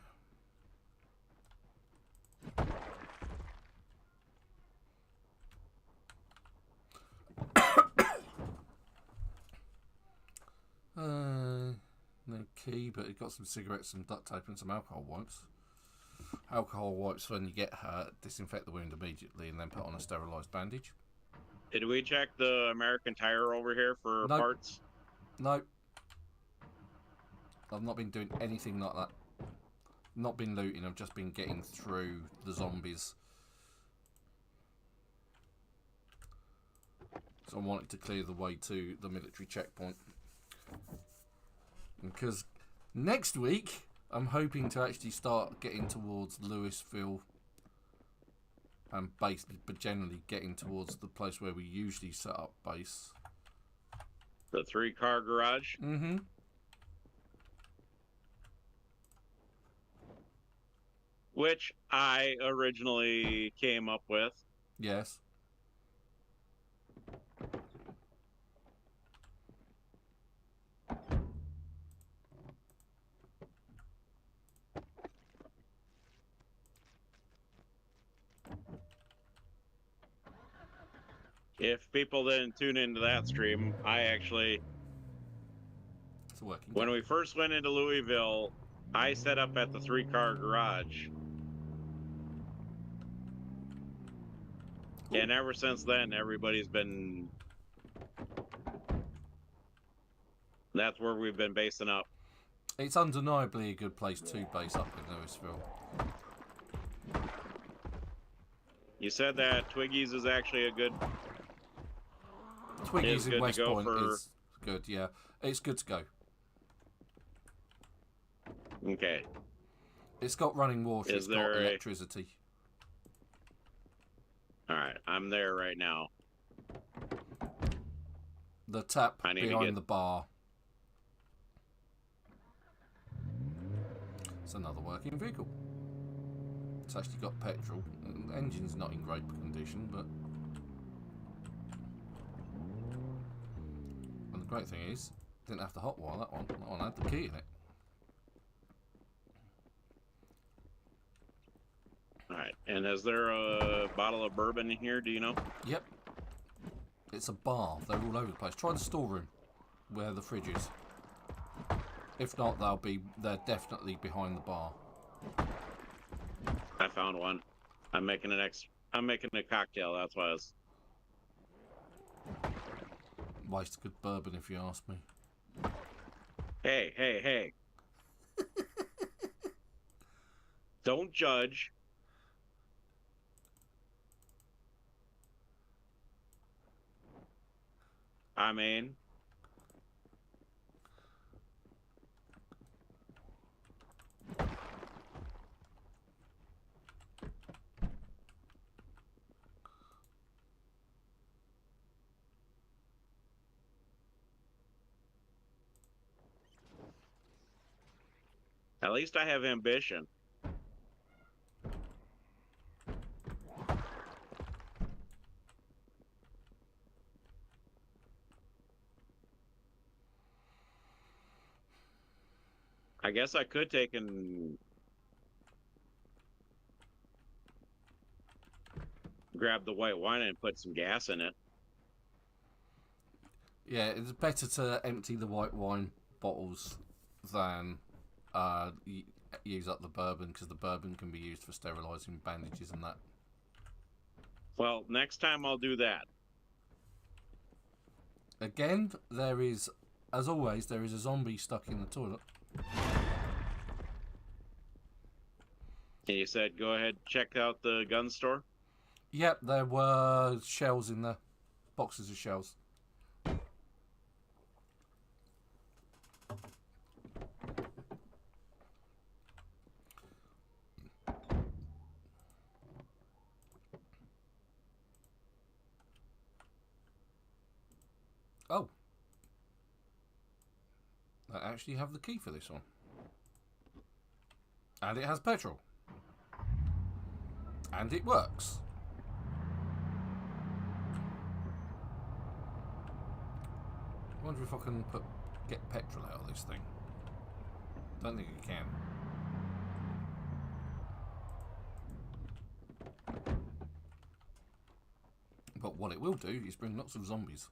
No key, but it got some cigarettes, some duct tape and some alcohol wipes. Alcohol wipes when you get hurt, disinfect the wound immediately and then put on a sterilised bandage. Did we check the American Tire over here for parts? No. I've not been doing anything like that. Not been looting, I've just been getting through the zombies. So I wanted to clear the way to the military checkpoint. Because next week, I'm hoping to actually start getting towards Louisville and base, but generally getting towards the place where we usually set up base. The 3-car garage? Mm-hmm. Which I originally came up with. Yes. If people didn't tune into that stream, I actually, when we first went into Louisville, I set up at the 3-car garage. Cool. And ever since then, everybody's been, that's where we've been basing up. It's undeniably a good place to base up in Louisville. You said that Twiggy's is actually a good... Twiggy's in Westpoint is good, yeah. It's good to go. Okay. It's got running water, it's got electricity. Alright, I'm there right now. The tap behind the bar. It's another working vehicle. It's actually got petrol. The engine's not in great condition, but... And the great thing is, didn't have to hotwire that one. That one had the key in it. Alright, and is there a bottle of bourbon in here, do you know? Yep. It's a bar. They're all over the place. Try the storeroom, where the fridge is. If not, they're definitely behind the bar. I found one. I'm making a cocktail, that's why I was... Waste good bourbon, if you ask me. Hey, hey, hey. Don't judge. I mean... At least I have ambition. I guess I could take and grab the white wine and put some gas in it. Yeah, it's better to empty the white wine bottles than use up the bourbon, because the bourbon can be used for sterilising bandages and that. Well, next time I'll do that. Again, there is, as always, there is a zombie stuck in the toilet. And you said go ahead, check out the gun store? Yep, there were shells in there. Boxes of shells. Oh. I actually have the key for this one. And it has petrol. And it works. I wonder if I can get petrol out of this thing. Don't think I can. But what it will do is bring lots of zombies.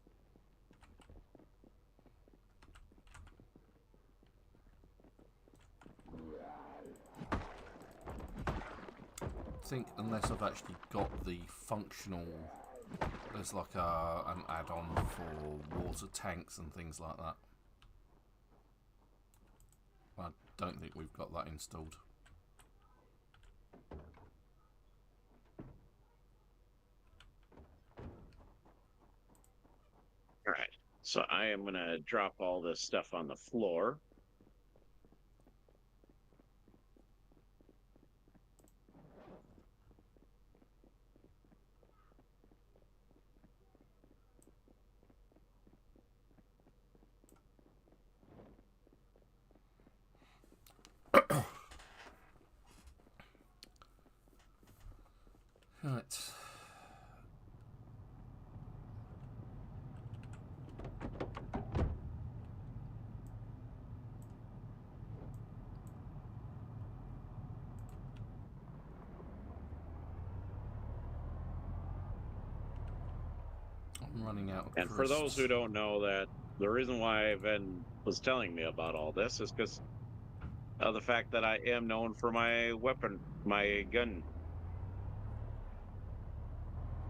I think unless I've actually got the functional, there's like an add-on for water tanks and things like that. I don't think we've got that installed. All right, so I am going to drop all this stuff on the floor. Right. I'm running out of And for those who don't know, that the reason why Ben was telling me about all this is because of the fact that I am known for my weapon, my gun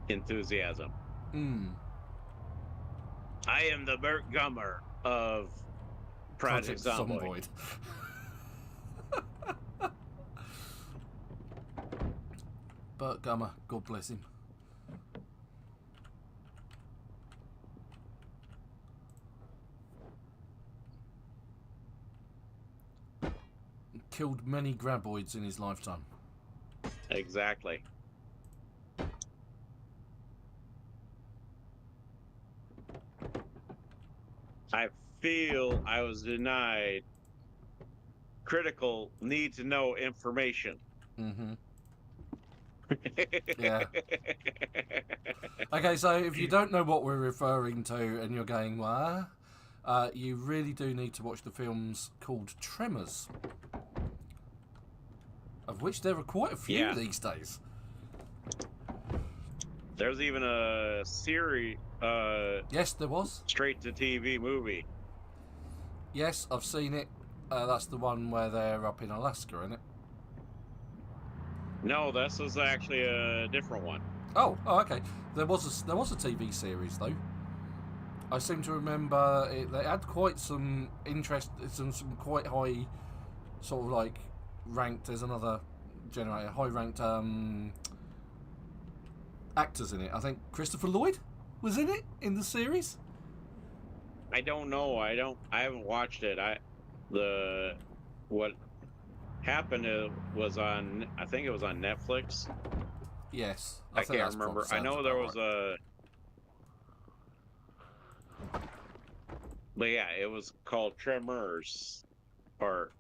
enthusiasm. I am the Burt Gummer of Project Zomboid. Burt Gummer, God bless him. Killed many graboids in his lifetime. Exactly. I feel I was denied critical need to know information. Mm-hmm. Yeah. Okay, so if you don't know what we're referring to and you're going, what? You really do need to watch the films called Tremors, of which there are quite a few these days. There's even a series. Yes, there was. Straight to TV movie. Yes, I've seen it. That's the one where they're up in Alaska, isn't it? No, this is actually a different one. Oh, okay. There was a TV series though. I seem to remember they had quite some interest, some quite high, sort of like ranked. There's another generator, high ranked actors in it. I think Christopher Lloyd was in it in the series. I don't know. I haven't watched it. What happened was on. I think it was on Netflix. Yes, I can't remember. I know there was a. But yeah, it was called Tremors. Or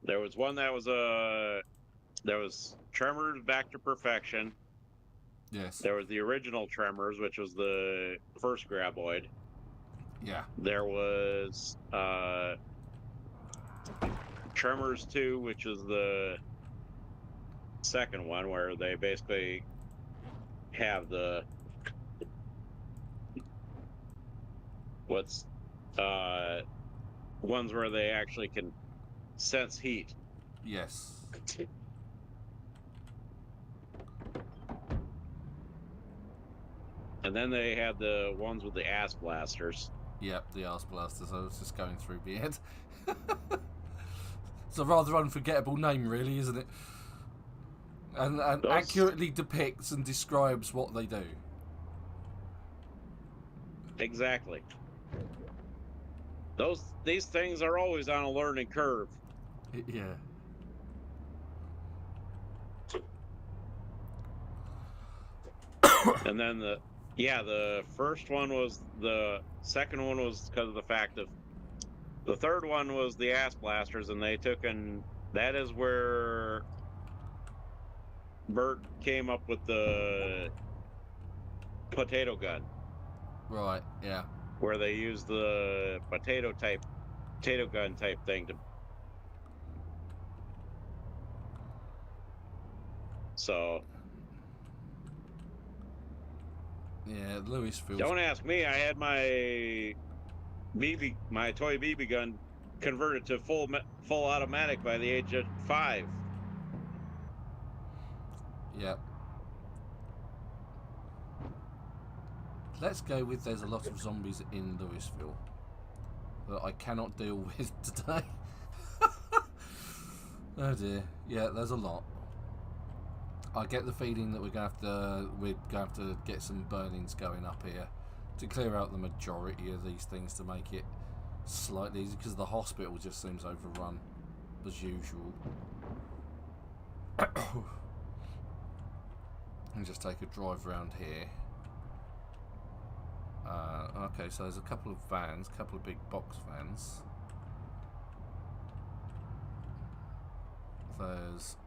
there was one that was there was Tremors Back to Perfection. Yes. There was the original Tremors, which was the first Graboid. Yeah. There was Tremors 2, which is the second one, where they basically have the ones where they actually can sense heat. Yes. And then they had the ones with the ass blasters. Yep, the ass blasters. I was just going through my head. It's a rather unforgettable name, really, isn't it? And accurately depicts and describes what they do. Exactly. These things are always on a learning curve. Yeah. And then the first one was the second one was because of the fact of the third one was the ass blasters, and that is where Bert came up with the potato gun. Right, yeah. Where they use the potato gun type thing to. So. Yeah, Lewis feels. Don't ask me. I had my toy BB gun converted to full automatic by the age of 5. Yep. Let's go with there's a lot of zombies in Louisville that I cannot deal with today. Oh dear. Yeah, there's a lot. I get the feeling that we're going to have to get some burnings going up here to clear out the majority of these things to make it slightly easier, because the hospital just seems overrun as usual. And just take a drive around here. Okay, so there's a couple of vans, a couple of big box vans. There's...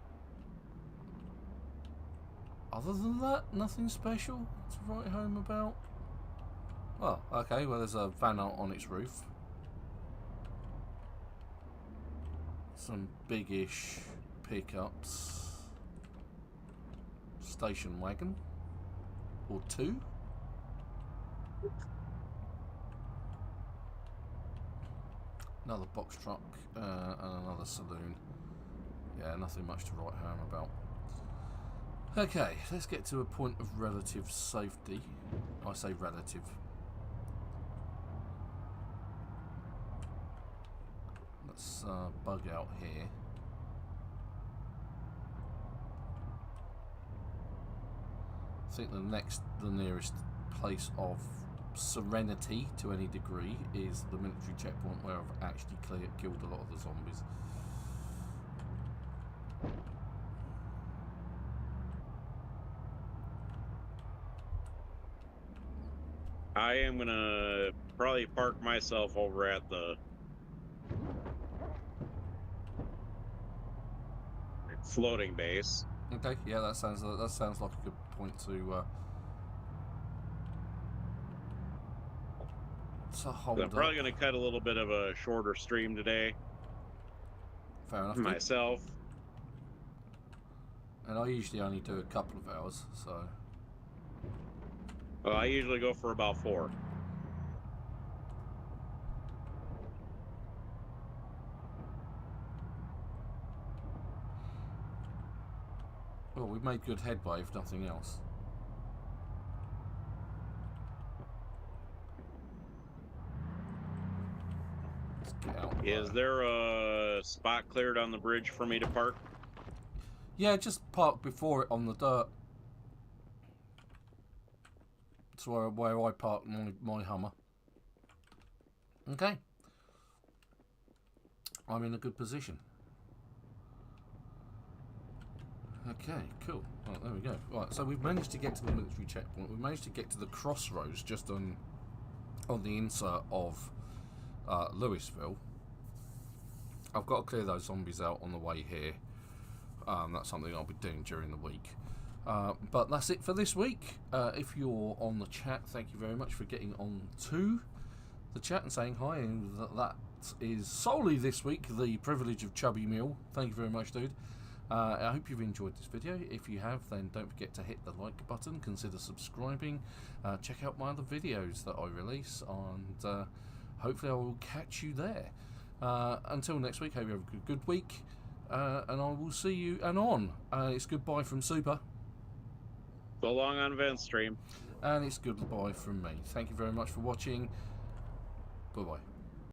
Other than that, nothing special to write home about. Oh, okay, well there's a van out on its roof. Some big-ish pickups. Station wagon. Or 2. Another box truck and another saloon. Yeah, nothing much to write home about. Okay, let's get to a point of relative safety. I say relative. Let's bug out here. I think the nearest place of serenity to any degree is the military checkpoint, where I've actually killed a lot of the zombies. I am gonna probably park myself over at the floating base. Okay, yeah, that sounds like a good point to hold So I'm up. probably going to cut a little bit of a shorter stream today. Fair enough. Dude. Myself. And I usually only do a couple of hours, so. Well, I usually go for about 4. Well, we've made good headway, if nothing else. Let's get out. Is there a spot cleared on the bridge for me to park? Yeah, just park before it on the dirt. That's where I park my Hummer. Okay. I'm in a good position. Okay, cool. Right, there we go. Right, so we've managed to get to the military checkpoint. We've managed to get to the crossroads just on the insert of Louisville. I've got to clear those zombies out on the way here. That's something I'll be doing during the week. But that's it for this week. If you're on the chat, thank you very much for getting on to the chat and saying hi. And that is solely this week the privilege of Chubby Mule. Thank you very much, dude. I hope you've enjoyed this video. If you have, then don't forget to hit the like button. Consider subscribing. Check out my other videos that I release, and hopefully I will catch you there. Until next week, hope you have a good week, and I will see you anon. It's goodbye from Super. So long on Vent Stream. And it's goodbye from me. Thank you very much for watching. Bye-bye.